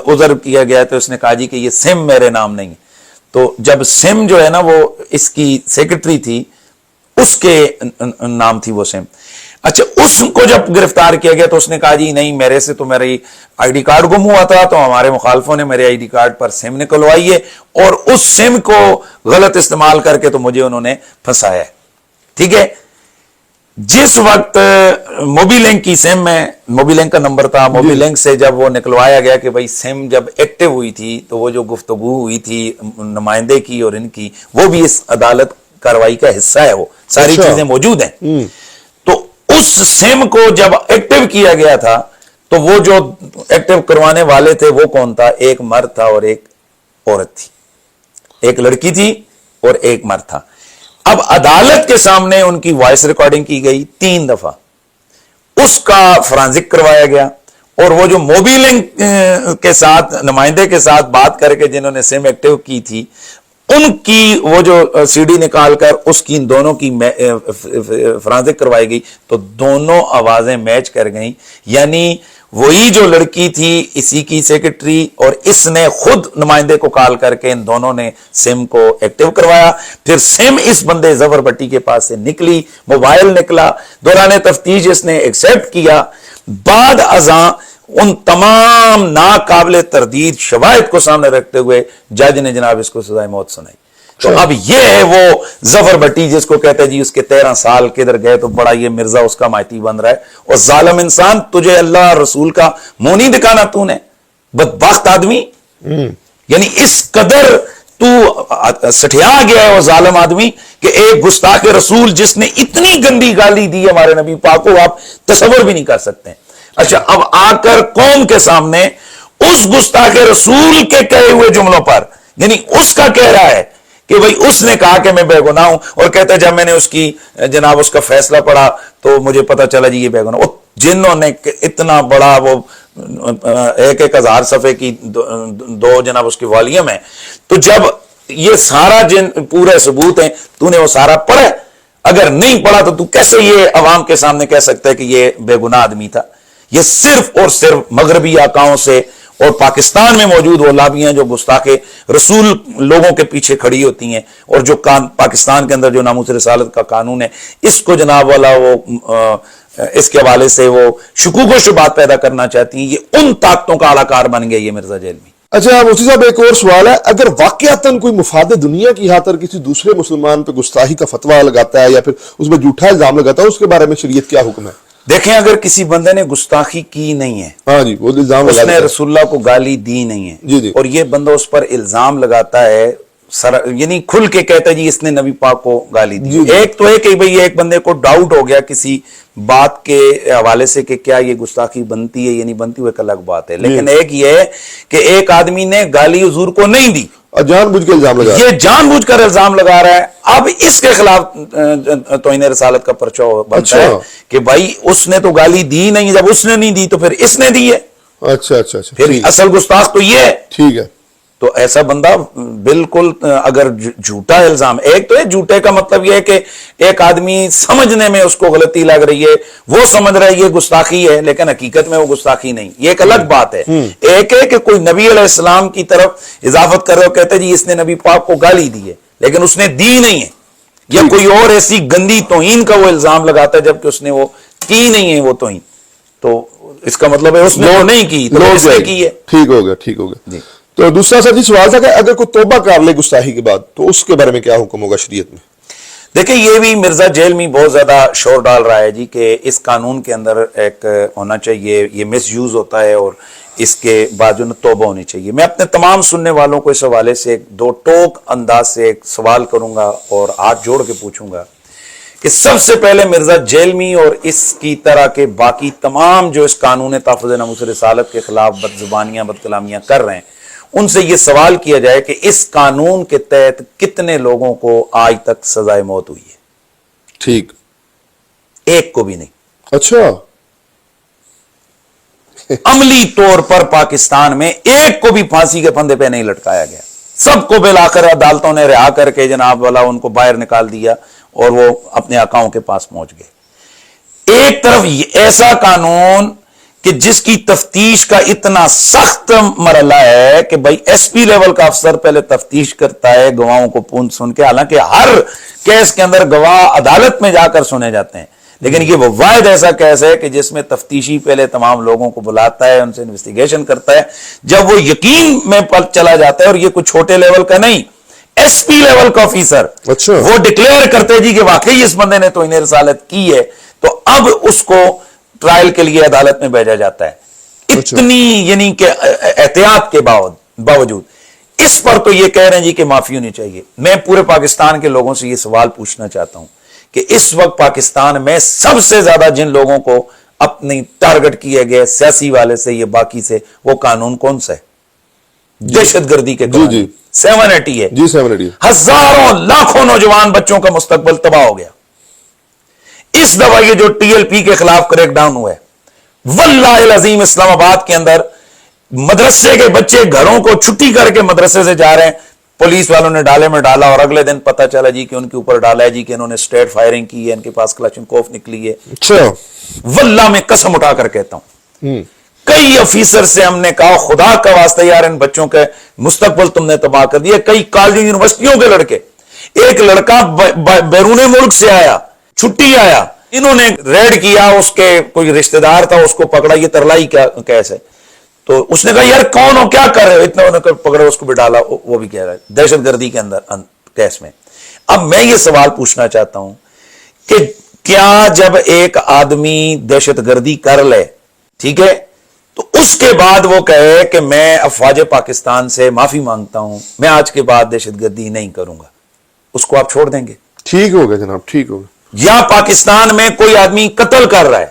عذر کیا گیا تو اس نے کہا جی کہ یہ سم میرے نام نہیں. تو جب سم جو ہے نا وہ اس کی سیکرٹری تھی، اس کے نام تھی وہ سم. اچھا، اس کو جب گرفتار کیا گیا تو اس نے کہا جی نہیں، میرے سے تو میری آئی ڈی کارڈ گم ہوا تھا، تو ہمارے مخالفوں نے میرے آئی ڈی کارڈ پر سم نکلوائی ہے اور اس سم کو غلط استعمال کر کے تو مجھے انہوں نے پھنسایا ہے. ٹھیک ہے. جس وقت موبی لنک کی سم میں موبی لنک کا نمبر تھا، موبی لنک سے جب وہ نکلوایا گیا کہ بھائی سم جب ایکٹیو ہوئی تھی تو وہ جو گفتگو ہوئی تھی نمائندے کی اور ان کی، وہ بھی اس عدالت کاروائی کا حصہ ہے، وہ ساری چیزیں موجود ہیں. تو اس سم کو جب ایکٹیو کیا گیا تھا تو وہ جو ایکٹیو کروانے والے تھے وہ کون تھا؟ ایک مرد تھا اور ایک عورت تھی، ایک لڑکی تھی اور ایک مرد تھا. اب عدالت کے سامنے ان کی وائس ریکارڈنگ کی گئی 3 دفعہ، اس کا فرانزک کروایا گیا، اور وہ جو موبی لنک کے ساتھ نمائندے کے ساتھ بات کر کے جنہوں نے سم ایکٹیو کی تھی ان کی وہ جو سی ڈی نکال کر اس کی دونوں کی فرانزک کروائی گئی تو دونوں آوازیں میچ کر گئیں. یعنی وہی جو لڑکی تھی اسی کی سیکرٹری، اور اس نے خود نمائندے کو کال کر کے ان دونوں نے سم کو ایکٹیو کروایا. پھر سم اس بندے ظفر بھٹی کے پاس سے نکلی، موبائل نکلا، دوران تفتیش اس نے ایکسیپٹ کیا. بعد ازاں ان تمام ناقابل تردید شواہد کو سامنے رکھتے ہوئے جج نے جناب اس کو سزائے موت سنائی. تو اب یہ ہے وہ ظفر بھٹی جس کو کہتے ہیں جی اس کے 13 سال کدھر گئے تو بڑا یہ مرزا اس کا ماہتی بن رہا ہے. اور ظالم انسان، تجھے اللہ اور رسول کا منہ نہیں دکھانا تو نے، بدبخت آدمی. یعنی اس قدر تو سٹھیا گیا ہے وہ ظالم آدمی کہ ایک گستاخ رسول جس نے اتنی گندی گالی دی ہمارے نبی پاک کو، آپ تصور بھی نہیں کر سکتے. اچھا، اب آ کر قوم کے سامنے اس گستاخ رسول کے کہے ہوئے جملوں پر، یعنی اس کا کہہ رہا ہے کہ بھئی اس نے کہا کہ میں بے گناہ ہوں، اور کہتا ہے جب میں نے اس کی جناب اس کا فیصلہ پڑھا تو مجھے پتا چلا جی یہ بے گناہ. جنہوں نے اتنا بڑا وہ 1,000 صفحے کی 2 جناب اس کی والیوم ہے، تو جب یہ سارا پورے ثبوت ہیں تو نے وہ سارا پڑھا. اگر نہیں پڑھا تو کیسے یہ عوام کے سامنے کہہ سکتا ہے کہ یہ بے گناہ آدمی تھا؟ یہ صرف اور صرف مغربی آقاؤں سے اور پاکستان میں موجود وہ لابیاں جو گستاخ رسول لوگوں کے پیچھے کھڑی ہوتی ہیں، اور جو پاکستان کے اندر جو ناموس رسالت کا قانون ہے اس کو جناب والا وہ اس کے حوالے سے وہ شکوک و شبہات پیدا کرنا چاہتی ہیں. یہ ان طاقتوں کا اعلی کار بن گیا یہ مرزا جیلمی. اچھا مفتی صاحب، ایک اور سوال ہے، اگر واقعتاً کوئی مفاد دنیا کی خاطر کسی دوسرے مسلمان پہ گستاخی کا فتویٰ لگاتا ہے یا پھر اس میں جھوٹا الزام لگاتا ہے، اس کے بارے میں شریعت کیا حکم ہے؟ دیکھیں، اگر کسی بندے نے گستاخی کی نہیں ہے، ہاں جی، وہ الزام اس نے رسول اللہ کو گالی دی نہیں ہے، جی اور یہ بندہ اس پر الزام لگاتا ہے، یعنی کھل کے کہتا ہے جی اس نے نبی پاک کو گالی دی. ایک تو ہے کہ بھئی ایک بندے کو ڈاؤٹ ہو گیا کسی بات کے حوالے سے کہ کیا یہ گستاخی بنتی ہے یا نہیں بنتی، وہ ایک الگ بات ہے. لیکن ایک یہ ہے کہ ایک آدمی نے گالی حضور کو نہیں دی، جان بوجھ کے الزام لگا، یہ جان بوجھ کر الزام لگا رہا ہے. اب اس کے خلاف توہین رسالت کا پرچہ بنتا ہے کہ بھائی اس نے تو گالی دی نہیں، جب اس نے نہیں دی تو پھر اس نے دی ہے. اچھا اچھا اچھا، پھر اصل گستاخ تو یہ ہے. ٹھیک ہے. تو ایسا بندہ بالکل اگر جھوٹا الزام، ایک تو ہے جھوٹے کا مطلب یہ ہے کہ ایک آدمی سمجھنے میں اس کو غلطی لگ رہی ہے، وہ سمجھ رہا ہے یہ گستاخی ہے لیکن حقیقت میں وہ گستاخی نہیں، یہ ایک الگ بات ہے. ایک ہے کہ کوئی نبی علیہ السلام کی طرف اضافت کر رہے ہو، کہتے ہیں جی اس نے نبی پاک کو گالی دی ہے لیکن اس نے دی نہیں ہے، یا کوئی اور ایسی گندی توہین کا وہ الزام لگاتا ہے جبکہ اس نے وہ کی نہیں ہے وہ توہین، تو اس کا مطلب ہے اس نے وہ نہیں کی تو اس نے کی ہے. ٹھیک ہو گیا، ٹھیک ہو گیا. تو دوسرا سر جی سوال تھا کہ اگر کوئی توبہ کر لے گستاخی کے بعد تو اس کے بارے میں کیا حکم ہوگا شریعت میں؟ دیکھیں یہ بھی مرزا جیلمی بہت زیادہ شور ڈال رہا ہے جی کہ اس قانون کے اندر ایک ہونا چاہیے، یہ مس یوز ہوتا ہے اور اس کے بعد جو توبہ ہونی چاہیے۔ میں اپنے تمام سننے والوں کو اس حوالے سے ایک دو ٹوک انداز سے ایک سوال کروں گا اور ہاتھ جوڑ کے پوچھوں گا کہ سب سے پہلے مرزا جیلمی اور اس کی طرح کے باقی تمام جو اس قانون تحفظ ناموس رسالت کے خلاف بد زبانیاں بد کلامیاں کر رہے ہیں، ان سے یہ سوال کیا جائے کہ اس قانون کے تحت کتنے لوگوں کو آج تک سزائے موت ہوئی ہے؟ ٹھیک، ایک کو بھی نہیں۔ اچھا، عملی طور پر پاکستان میں ایک کو بھی پھانسی کے پھندے پہ نہیں لٹکایا گیا، سب کو بالآخر عدالتوں نے رہا کر کے جناب والا ان کو باہر نکال دیا اور وہ اپنے آقاؤں کے پاس پہنچ گئے۔ ایک طرف ایسا قانون کہ جس کی تفتیش کا اتنا سخت مرحلہ ہے کہ بھائی ایس پی لیول کا افسر پہلے تفتیش کرتا ہے گواہوں کو پونچھ سن کے، حالانکہ ہر کیس کے اندر گواہ عدالت میں جا کر سنے جاتے ہیں، لیکن یہ وہ واحد ایسا کیس ہے کہ جس میں تفتیشی پہلے تمام لوگوں کو بلاتا ہے، ان سے انویسٹیگیشن کرتا ہے، جب وہ یقین میں چلا جاتا ہے، اور یہ کوئی چھوٹے لیول کا نہیں، ایس پی لیول کا آفیسر اچھا، وہ ڈکلیئر کرتے جی کہ واقعی اس بندے نے توہین رسالت کی ہے، تو اب اس کو ٹرائل کے لیے عدالت میں بھیجا جاتا ہے۔ اتنی یعنی کہ احتیاط کے باوجود اس پر تو یہ کہہ رہے ہیں جی کہ معافی ہونی چاہیے۔ میں پورے پاکستان کے لوگوں سے یہ سوال پوچھنا چاہتا ہوں کہ اس وقت پاکستان میں سب سے زیادہ جن لوگوں کو اپنی ٹارگٹ کیے گئے سیاسی والے سے یا باقی سے، وہ قانون کون سا ہے؟ دہشت گردی کے قانون 780 ہے جی 780۔ ہزاروں لاکھوں نوجوان بچوں کا مستقبل تباہ ہو گیا اس دفعہ یہ جو ٹی ایل پی کے خلاف کریک ڈاؤن ہوا ہے۔ واللہ العظیم اسلام آباد کے اندر مدرسے کے بچے گھروں کو چھٹی کر کے مدرسے سے جا رہے ہیں، پولیس والوں نے ڈالے میں ڈالا اور اگلے دن پتہ چلا جی کہ ان کے اوپر ڈالا ہے جی کہ انہوں نے اسٹریٹ فائرنگ کی ہے، ان کے پاس کلاشنکوف نکلی ہے۔ اچھا، واللہ میں قسم اٹھا کر کہتا ہوں، کئی افیسر سے ہم نے کہا خدا کا واسطہ یار ان بچوں کے مستقبل تم نے تباہ کر دیا۔ کئی کالج یونیورسٹیوں کے لڑکے، ایک لڑکا بیرون ملک سے آیا، چھٹی آیا، انہوں نے ریڈ کیا، اس کے کوئی رشتہ دار تھا اس کو پکڑا، یہ ترلائی کیس ہے، تو اس نے کہا یار کون ہو، کیا کر رہے ہو، اتنا انہوں نے پکڑا، اس کو بھی ڈالا، وہ بھی کہہ رہا ہے دہشت گردی کے اندر کیس میں۔ اب میں یہ سوال پوچھنا چاہتا ہوں کہ کیا جب ایک آدمی دہشت گردی کر لے، ٹھیک ہے، تو اس کے بعد وہ کہے کہ میں افواج پاکستان سے معافی مانگتا ہوں، میں آج کے بعد دہشت گردی نہیں کروں گا، اس کو آپ چھوڑ دیں گے؟ ٹھیک ہوگا جناب، ٹھیک ہوگا۔ یا پاکستان میں کوئی آدمی قتل کر رہا ہے،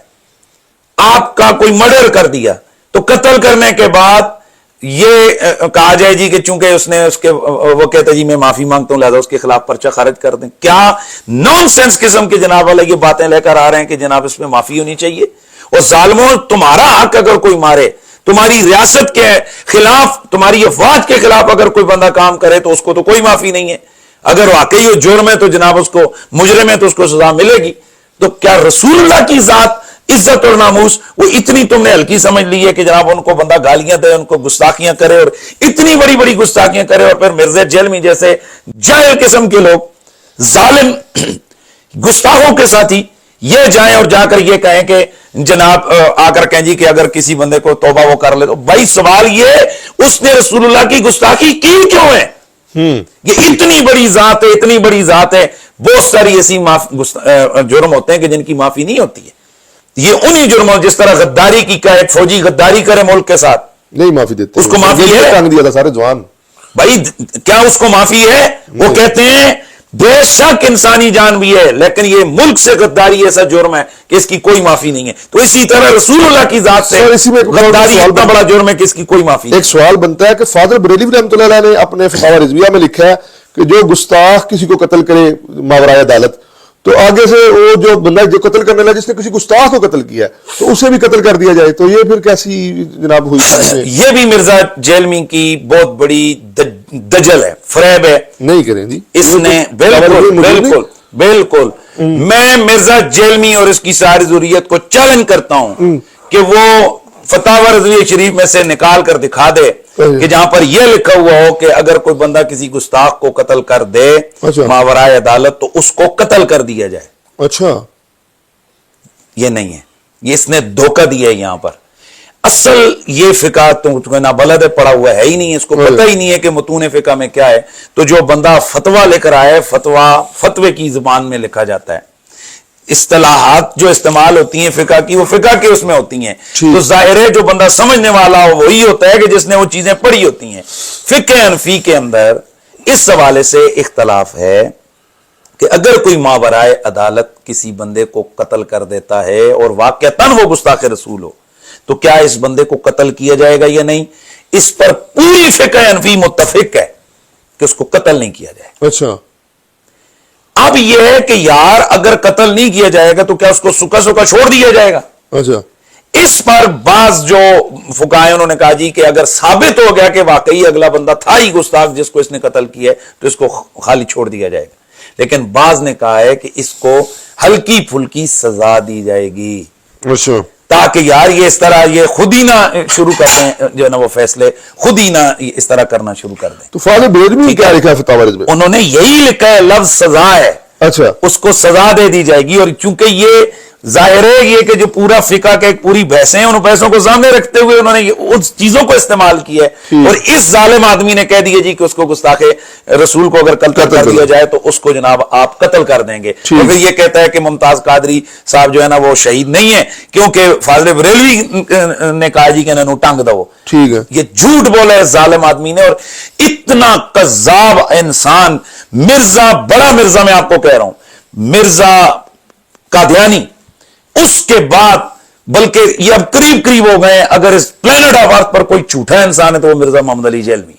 آپ کا کوئی مرڈر کر دیا، تو قتل کرنے کے بعد یہ کہا جائے جی کہ چونکہ اس نے وہ کہتا جی میں معافی مانگتا ہوں لہذا اس کے خلاف پرچہ خارج کر دیں؟ کیا نان سینس قسم کے جناب والا یہ باتیں لے کر آ رہے ہیں کہ جناب اس میں معافی ہونی چاہیے؟ اور ظالموں، تمہارا حق اگر کوئی مارے، تمہاری ریاست کے خلاف، تمہاری افواج کے خلاف اگر کوئی بندہ کام کرے تو اس کو تو کوئی معافی نہیں ہے، اگر واقعی وہ جرم ہے تو جناب اس کو مجرم ہے تو اس کو سزا ملے گی۔ تو کیا رسول اللہ کی ذات، عزت اور ناموس وہ اتنی تم نے ہلکی سمجھ لی ہے کہ جناب ان کو بندہ گالیاں دے، ان کو گستاخیاں کرے اور اتنی بڑی بڑی گستاخیاں کرے، اور پھر مرزا جیلمی جیسے جاہل قسم کے لوگ، ظالم گستاخوں کے ساتھی یہ جائیں اور جا کر یہ کہیں کہ جناب آ کر کہیں جی کہ اگر کسی بندے کو توبہ وہ کر لے تو بھائی سوال یہ اس نے رسول اللہ کی گستاخی کی کیوں ہے؟ یہ اتنی بڑی ذات ہے، اتنی بڑی ذات ہے، بہت ساری ایسی جرم ہوتے ہیں کہ جن کی معافی نہیں ہوتی ہے۔ یہ انہی جرموں، جس طرح غداری کی کا ایک فوجی غداری کرے ملک کے ساتھ نہیں معافی دیتے، اس کو معافی ہے؟ ٹانگ دیا تھا سارے جوان، بھائی کیا اس کو معافی ہے؟ وہ کہتے ہیں بے شک انسانی جان بھی ہے لیکن یہ ملک سے غداری ایسا جرم ہے کہ اس کی کوئی معافی نہیں ہے۔ تو اسی طرح رسول اللہ کی ذات سے غداری اتنا بڑا جرم ہے کہ اس کی کوئی معافی نہیں۔ ایک سوال بنتا ہے کہ فادر بریلوی رحمۃ اللہ علیہ نے اپنے فتاوی رضویہ میں لکھا ہے کہ جو گستاخ کسی کو قتل کرے ماورائے عدالت، تو آگے سے وہ جو بندہ جو قتل کرنے لگا جس نے کسی گستاخ کو قتل کیا تو اسے بھی قتل کر دیا جائے، تو یہ پھر کیسی جناب ہوئی؟ یہ بھی مرزا جیلمی کی بہت بڑی دجل ہے، فریب ہے، نہیں کریں جی اس نے بالکل میں مرزا جیلمی اور اس کی ساری ضروریت کو چیلنج کرتا ہوں کہ وہ فتاوی رضویہ شریف میں سے نکال کر دکھا دے کہ جہاں پر یہ لکھا ہوا ہو کہ اگر کوئی بندہ کسی گستاخ کو قتل کر دے ماورائے عدالت تو اس کو قتل کر دیا جائے۔ اچھا، یہ نہیں ہے، یہ اس نے دھوکہ دیا ہے یہاں پر۔ اصل یہ فقہ تو نہ بلد ہے، پڑا ہوا ہے ہی نہیں، اس کو پتہ ہی نہیں ہے کہ متون فقہ میں کیا ہے. تو جو بندہ فتویٰ لے کر آئے، فتوے کی زبان میں لکھا جاتا ہے، اصطلاحات جو استعمال ہوتی ہیں فقہ کی، وہ فقہ کے اس میں ہوتی ہیں. تو ظاہر ہے جو بندہ سمجھنے والا ہو وہی ہوتا ہے کہ جس نے وہ چیزیں پڑھی ہوتی ہیں. فقہ حنفی کے اندر اس حوالے سے اختلاف ہے کہ اگر کوئی ماورائے عدالت کسی بندے کو قتل کر دیتا ہے اور واقعتاً وہ گستاخ رسول ہو، تو کیا اس بندے کو قتل کیا جائے گا یا نہیں؟ اس پر پوری فقہ حنفی متفق ہے کہ اس کو قتل نہیں کیا جائے. اچھا. اب یہ ہے کہ یار اگر قتل نہیں کیا جائے گا تو کیا اس کو سکا سکا چھوڑ دیا جائے گا؟ اچھا. اس پر بعض جو فقہاء انہوں نے کہا جی کہ اگر ثابت ہو گیا کہ واقعی اگلا بندہ تھا ہی گستاخ جس کو اس نے قتل کیا ہے تو اس کو خالی چھوڑ دیا جائے گا. لیکن بعض نے کہا ہے کہ اس کو ہلکی پھلکی سزا دی جائے گی، اچھا. تاکہ یار یہ اس طرح یہ خود ہی نہ شروع کر دیں، جو ہے نا وہ فیصلے خود ہی نہ اس طرح کرنا شروع کر دیں. تو فاضل بریلوی کیا لکھا ہے فتاوی میں؟ انہوں نے یہی لکھا ہے، لفظ سزا ہے. اچھا. اس کو سزا دے دی جائے گی. اور چونکہ یہ ظاہر ہے یہ کہ جو پورا فقہ کے ایک پوری بحثیں ہیں، ان بحثوں کو سامنے رکھتے ہوئے انہوں نے اس چیزوں کو استعمال کیا ہے. اور اس ظالم آدمی نے کہہ دیا جی کہ اس کو گستاخ رسول کو اگر قتل کر دیا جائے تو اس کو جناب آپ قتل کر دیں گے. اور پھر یہ کہتا ہے کہ ممتاز قادری صاحب جو ہے نا وہ شہید نہیں ہے کیونکہ فاضل بریلوی نے کہا جی کہ انہوں ٹانگ دو. ٹھیک ہے. یہ جھوٹ بولا ہے ظالم آدمی نے. اور اتنا کذاب انسان مرزا، بڑا مرزا، میں آپ کو کہہ رہا ہوں، مرزا قادیانی، اس کے بعد بلکہ یہ اب قریب قریب ہو گئے ہیں، اگر اس پلانٹ آف ارتھ پر کوئی جھوٹا انسان ہے تو وہ مرزا محمد علی جیلوی.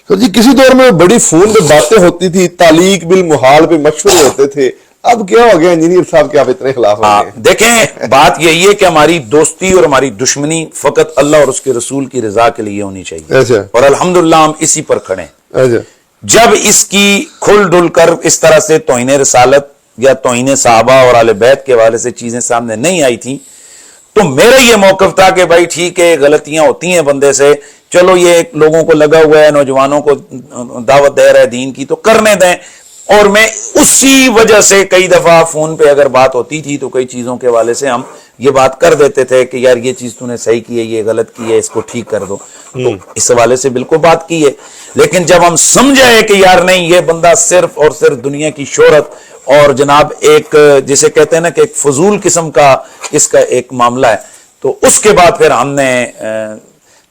سر جی کسی دور میں بڑی فون پہ باتیں ہوتی تھی، تعلیق بالمحال پہ مشورے ہوتے تھے، اب کیا ہو گیا انجینئر صاحب کہ آپ اتنے خلاف ہو گئے؟ دیکھیں بات یہی ہے کہ ہماری دوستی اور ہماری دشمنی فقط اللہ اور اس کے رسول کی رضا کے لیے ہونی چاہیے. اچھا. اور الحمدللہ ہم اسی پر کھڑے ہیں. اچھا. جب اس کی کھل ڈل کر اس طرح سے توہین رسالت یا توہین صحابہ اور اہل بیت کے حوالے سے چیزیں سامنے نہیں آئی تھیں تو میرا یہ موقف تھا کہ بھائی ٹھیک ہے، غلطیاں ہوتی ہیں بندے سے، چلو یہ لوگوں کو لگا ہوا ہے، نوجوانوں کو دعوت دے رہا ہے دین کی تو کرنے دیں. اور میں اسی وجہ سے کئی دفعہ فون پہ اگر بات ہوتی تھی تو کئی چیزوں کے حوالے سے ہم یہ بات کر دیتے تھے کہ یار یہ چیز تو نے صحیح کی ہے، یہ غلط کی ہے، اس کو ٹھیک کر دو. تو اس حوالے سے بالکل بات کی ہے. لیکن جب ہم سمجھے کہ یار نہیں، یہ بندہ صرف اور صرف دنیا کی شہرت اور جناب ایک جسے کہتے ہیں نا کہ ایک فضول قسم کا اس کا ایک معاملہ ہے، تو اس کے بعد پھر ہم نے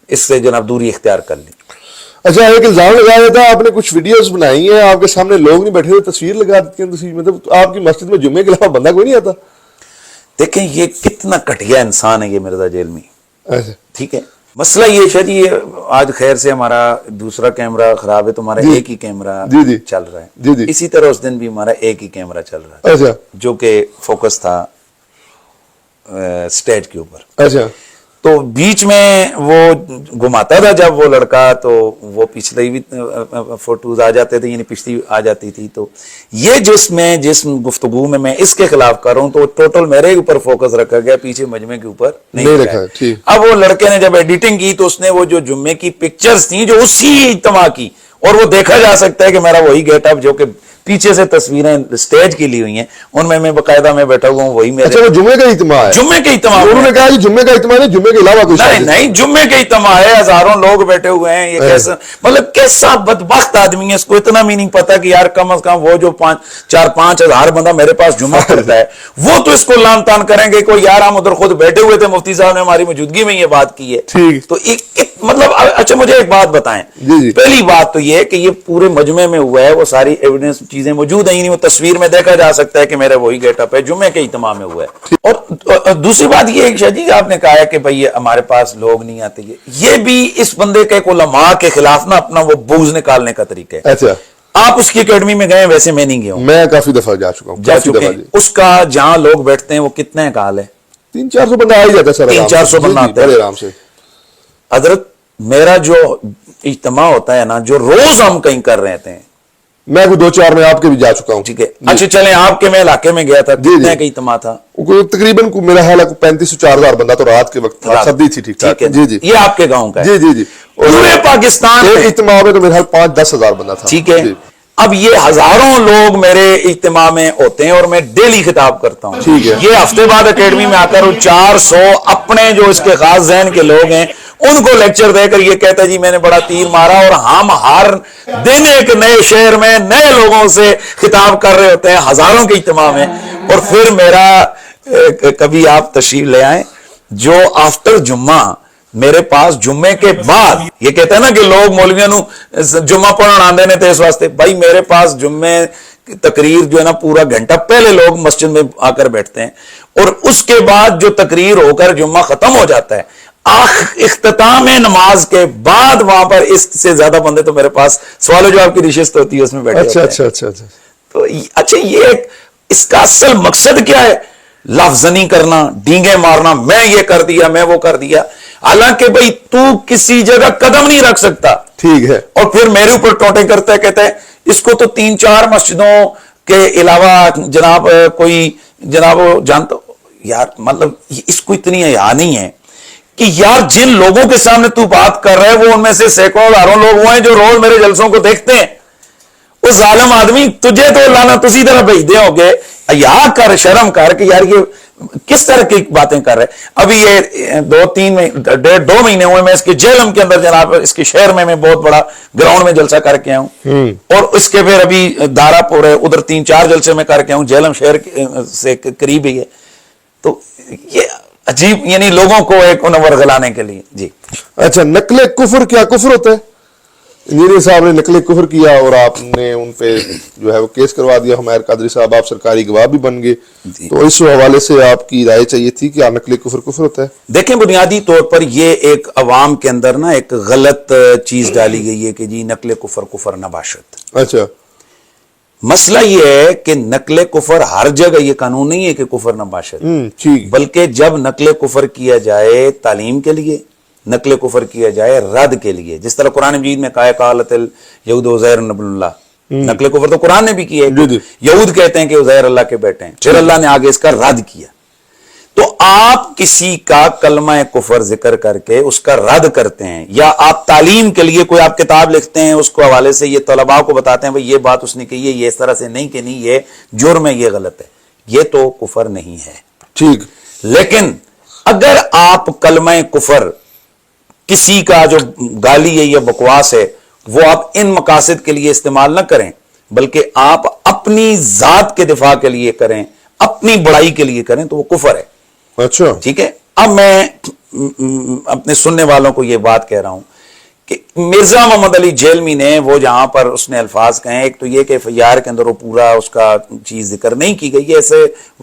اس سے جناب دوری اختیار کر لی. اچھا. ایک الزام لگایا تھا آپ نے کچھ ویڈیوز بنائی ہیں، آپ کے سامنے لوگ نہیں بیٹھے ہوئے، تصویر لگا دیتی ہیں، تصویر مطلب آپ کی مسجد میں جمعے کے علاوہ بندہ کوئی نہیں آتا. دیکھیں یہ کتنا گھٹیا انسان ہے یہ مرزا جیلمی. اچھا. ٹھیک ہے، مسئلہ یہ ہے جی، آج خیر سے ہمارا دوسرا کیمرہ خراب ہے تو ہمارا ایک ہی کیمرہ چل رہا ہے. اسی طرح اس دن بھی ہمارا ایک ہی کیمرہ چل رہا ہے. اچھا. جو کہ فوکس تھا سٹیج کے اوپر. اچھا. تو بیچ میں وہ گھماتا تھا جب وہ لڑکا، تو وہ پچھلے بھی فوٹوز آ جاتے تھے، یعنی پچھلی آ جاتی تھی. تو یہ جس گفتگو میں اس کے خلاف کر رہا ہوں تو ٹوٹل میرے اوپر فوکس رکھا گیا، پیچھے مجمع کے اوپر نہیں رکھا. اب وہ لڑکے نے جب ایڈیٹنگ کی تو اس نے وہ جو جمعے کی پکچرز تھیں جو اسی اجتماع کی، اور وہ دیکھا جا سکتا ہے کہ میرا وہی گیٹ اپ جو کہ پیچھے سے تصویریں سٹیج کی لی ہوئی ہیں ان میں باقاعدہ میں بیٹھا ہوا ہوں، وہی میرے. اچھا. وہ جمعے کا اجتماع ہے؟ جمعے کے اجتماع. انہوں نے کہا کہ جمعے کا اجتماع نہیں، جمعے کے علاوہ کچھ نہیں، جمعے کے اجتماع ہے، ہزاروں لوگ بیٹھے ہوئے ہیں. یہ کیسا مطلب کیسا بدبخت آدمی ہے، اس کو اتنا بھی نہیں پتا کہ یار کم از کم وہ جو 4-5 ہزار بندہ میرے پاس جمعہ کرتا ہے وہ تو اس کو لان تان کریں گے. کوئی یار ہم ادھر خود بیٹھے ہوئے تھے، مفتی صاحب نے ہماری موجودگی میں یہ بات کی ہے. تو مطلب اچھا مجھے ایک بات بتائیں. پہلی بات تو یہ ہے کہ یہ پورے مجمع میں ہوا ہے، وہ ساری ایویڈنس چیزیں موجود ہیں، یعنی وہ تصویر میں دیکھا جا سکتا ہے کہ میرا وہی گیٹ اپ ہے، جمعے کے اجتماع میں ہوا ہے. اور دوسری بات یہ ہے شاہ جی آپ نے کہا ہے کہ بھئی ہمارے پاس لوگ نہیں آتے، یہ بھی اس بندے کے علماء کے خلاف نا اپنا وہ بغض نکالنے کا طریقہ ہے. اچھا. آپ اس کی اکیڈمی میں گئے، ویسے میں نہیں گیا ہوں. میں کافی دفعہ جا چکا ہوں. جا چکے. اس کا جہاں لوگ بیٹھتے ہیں وہ کتنے ہیں کال ہے؟ 300-400 بندہ آ ہی جاتا ہے سر. 300-400 بندہ آتا ہے بڑے آرام سے. حضرت میرا جو اجتماع ہوتا ہے نا، جو روز ہم کہیں کر رہے تھے، میں کوئی 2-4 میں آپ کے بھی جا چکا ہوں. ٹھیک ہے. اچھا چلیں آپ کے میں علاقے میں گیا تھا، کتنے کا اجتماع تھا؟ تقریباً میرا خیال ہے 35 سے 4000 بندہ تو رات کے وقت تھا، سردی تھی. ٹھیک ٹھاک. جی. یہ آپ کے گاؤں کا ہے؟ جی. پورے پاکستان اجتماع میں تو میرا خیال 5-10 ہزار بندہ تھا. ٹھیک ہے. اب یہ ہزاروں لوگ میرے اجتماع میں ہوتے ہیں اور میں ڈیلی خطاب کرتا ہوں. ٹھیک ہے. یہ ہفتے بعد اکیڈمی میں آ کر 400 اپنے جو اس کے خاص ذہن کے لوگ ہیں ان کو لیکچر دے کر یہ کہتا ہے جی میں نے بڑا تیر مارا, اور ہم ہر دن ایک نئے شہر میں نئے لوگوں سے خطاب کر رہے ہوتے ہیں ہزاروں کے اجتماع میں. اور پھر میرا کبھی آپ تشریف لے آئیں, جو آفٹر جمعہ میرے پاس جمعے کے بعد, یہ کہتے ہیں نا کہ لوگ مولویاں نو جمعہ پڑھن آندے نے تے اس واسطے, بھائی میرے پاس جمعے تقریر جو ہے نا پورا گھنٹہ پہلے لوگ مسجد میں آ کر بیٹھتے ہیں, اور اس کے بعد جو تقریر ہو کر جمعہ ختم ہو جاتا ہے, اختتام نماز کے بعد وہاں پر اس سے زیادہ بندے تو میرے پاس سوال و جواب کی نشست ہوتی ہے اس میں بیٹھے ہوتے ہیں. اچھا. تو اچھا یہ اس کا اصل مقصد کیا ہے؟ لفظنی کرنا, ڈینگے مارنا, میں یہ کر دیا میں وہ کر دیا, حالانکہ بھئی تو کسی جگہ قدم نہیں رکھ سکتا. ٹھیک ہے. اور پھر میرے اوپر ٹوٹے کرتا ہے, کہتا ہے اس کو تو 3-4 مسجدوں کے علاوہ جناب کوئی جناب جانتا یار, مطلب اس کو اتنی حیا نہیں ہے کہ یار جن لوگوں کے سامنے تو بات کر رہا ہے وہ ان میں سے سینکڑوں ہزاروں لوگ ہوئے ہیں جو روز میرے جلسوں کو دیکھتے ہیں. وہ ظالم آدمی تجھے تو لعنت اسی طرح بھیج دے ہوگے, یا کر شرم کر کہ یار یہ کس طرح کی باتیں کر رہے. ابھی یہ 2 مہینے ہوئے میں اس کے جہلم کے اندر جناب اس کے شہر میں بہت بڑا گراؤنڈ میں جلسہ کر کے آؤں, اور اس کے پھر ابھی دارا پور ہے ادھر 3-4 جلسے میں کر کے آؤں, جہلم شہر سے قریب ہی ہے. تو یہ عجیب, یعنی لوگوں کو ایک انور غلانے کے لیے. جی اچھا, نقل کفر کیا کفر ہوتا ہے؟ انجینئر صاحب نے نقل کفر کیا اور آپ نے ان پہ جو ہے وہ کیس کروا دیا. حمیر قادری صاحب آپ سرکاری گواہ بھی بن گئے, تو اس حوالے سے آپ کی رائے چاہیے تھی کہ نقل کفر کفر ہوتا ہے. دیکھیں, بنیادی طور پر یہ ایک عوام کے اندر نا ایک غلط چیز ڈالی گئی ہے کہ جی نقل کفر نباشت. اچھا, مسئلہ یہ ہے کہ نقل کفر ہر جگہ یہ قانون نہیں ہے کہ کفر نباشت, ٹھیک, بلکہ جب نقل کفر کیا جائے تعلیم کے لیے, نقل کفر کیا جائے رد کے لیے, جس طرح قرآن مجید میں کہا قالت الیہود عزیر ابن اللہ, نقل کفر تو قرآن نے بھی کیا ہے. یہود کہتے ہیں کہ عزیر اللہ کے بیٹے ہیں, پھر اللہ نے آگے اس کا رد کیا. تو آپ کسی کا کلمہ کفر ذکر کر کے اس کا رد کرتے ہیں, یا آپ تعلیم کے لیے کوئی آپ کتاب لکھتے ہیں, اس کو حوالے سے یہ طلباء کو بتاتے ہیں بھئی یہ بات اس نے کہی ہے, یہ اس طرح سے نہیں کہ نہیں, یہ جرم ہے, یہ غلط ہے, یہ تو کفر نہیں ہے. ٹھیک. لیکن اگر آپ کلمہ کفر کسی کا جو گالی ہے یا بکواس ہے وہ آپ ان مقاصد کے لیے استعمال نہ کریں, بلکہ آپ اپنی ذات کے دفاع کے لیے کریں, اپنی بڑائی کے لیے کریں, تو وہ کفر ہے. اچھا, ٹھیک ہے. اب میں اپنے سننے والوں کو یہ بات کہہ رہا ہوں کہ مرزا محمد علی جیلمی نے وہ جہاں پر اس نے الفاظ کہیں, ایک تو یہ کہ FIR کے اندر وہ پورا اس کا چیز ذکر نہیں کی گئی ہے, ایسے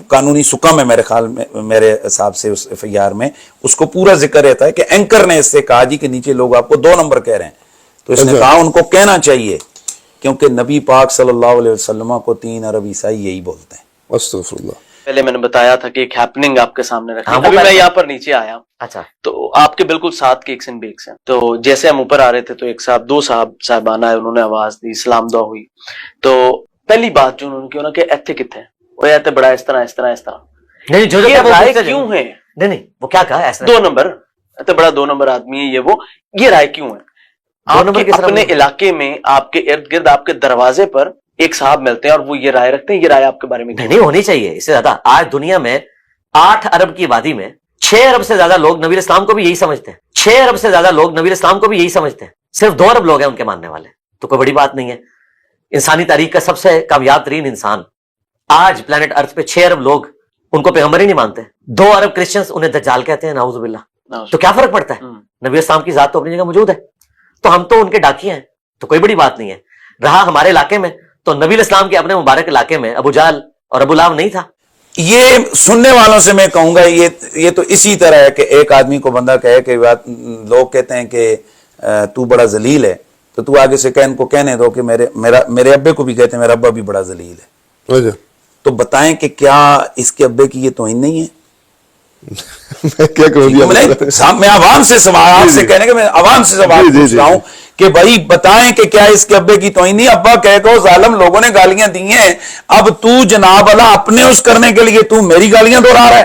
قانونی سکم ہے میرے خیال میں, میرے حساب سے اس FIR میں اس کو پورا ذکر رہتا ہے کہ اینکر نے اس سے کہا جی کہ نیچے لوگ آپ کو 2 نمبر کہہ رہے ہیں, تو اس نے کہا ان کو کہنا چاہیے کیونکہ نبی پاک صلی اللہ علیہ وسلم کو 3 ارب عیسائی یہی بولتے ہیں. استغفر اللہ. پہلے میں نے بتایا تھا کہ ایک ہیپننگ آپ کے سامنے رکھی, ابھی میں یہاں پر نیچے آیا. اچھا, تو آپ کے بالکل ساتھ کے ایک بیکس ہیں. تو جیسے ہم اوپر آ رہے تھے تو ایک صاحب 2 صاحبان آئے, انہوں نے آواز دی, سلام دعا ہوئی. تو پہلی بات جو انہوں نے کی کہ ایتھے کتنے ہیں, وہ ایتھے بڑا اس طرح. نہیں جو یہ رائے کیوں ہے؟ نہیں وہ کیا کہا ایسا 2 نمبر, ایتھے بڑا 2 نمبر آدمی ہے یہ رائے کیوں ہے؟ آپ کے اپنے علاقے میں آپ کے ارد گرد آپ کے دروازے پر ایک صاحب ملتے ہیں اور وہ یہ رائے رکھتے ہیں, یہ رائے آپ کے بارے میں نہیں ہونی چاہیے. اس سے زیادہ آج دنیا میں 8 ارب کی آبادی میں 6 ارب سے زیادہ لوگ نبی اسلام کو بھی یہی سمجھتے ہیں. 6 ارب سے زیادہ لوگ نبی اسلام کو بھی یہی سمجھتے ہیں. صرف 2 ارب لوگ ہیں ان کے ماننے والے, تو کوئی بڑی بات نہیں ہے. انسانی تاریخ کا سب سے کامیاب ترین انسان, آج پلانٹ ارتھ پہ 6 ارب لوگ ان کو پیغمبر ہی نہیں مانتے. 2 ارب کرسچنز انہیں دجال کہتے ہیں, نعوذ باللہ. تو کیا فرق پڑتا ہے؟ نبی اسلام کی ذات تو اپنی جگہ موجود ہے, تو ہم تو ان کے ڈاکیے ہیں, تو کوئی بڑی بات نہیں ہے. رہا ہمارے علاقے میں تو نبی اسلام کے اپنے مبارک علاقے میں ابو جہل اور ابو لہب نہیں تھا. یہ سننے والوں سے میں کہوں گا یہ تو اسی طرح ہے کہ ایک آدمی کو بندہ کہے کہ لوگ کہتے ہیں کہ تو بڑا ذلیل ہے, تو تو آگے سے ان کو کہنے دو کہ میرے ابے کو بھی کہتے ہیں میرا ابا بھی بڑا ذلیل ہے. تو بتائیں کہ کیا اس کے ابے کی یہ توہین نہیں ہے؟ میں عوام سے سوال آپ سے کہنے کہ میں عوام سے سوال پوچھ رہا ہوں کہ بھائی بتائیں کہ کیا اس کے ابے کی توہین نہیں؟ ابا کہہ کو ظالم لوگوں نے گالیاں دی ہیں, اب تو جناب اللہ اپنے اس کرنے کے لیے تو میری گالیاں دہرا رہا ہے.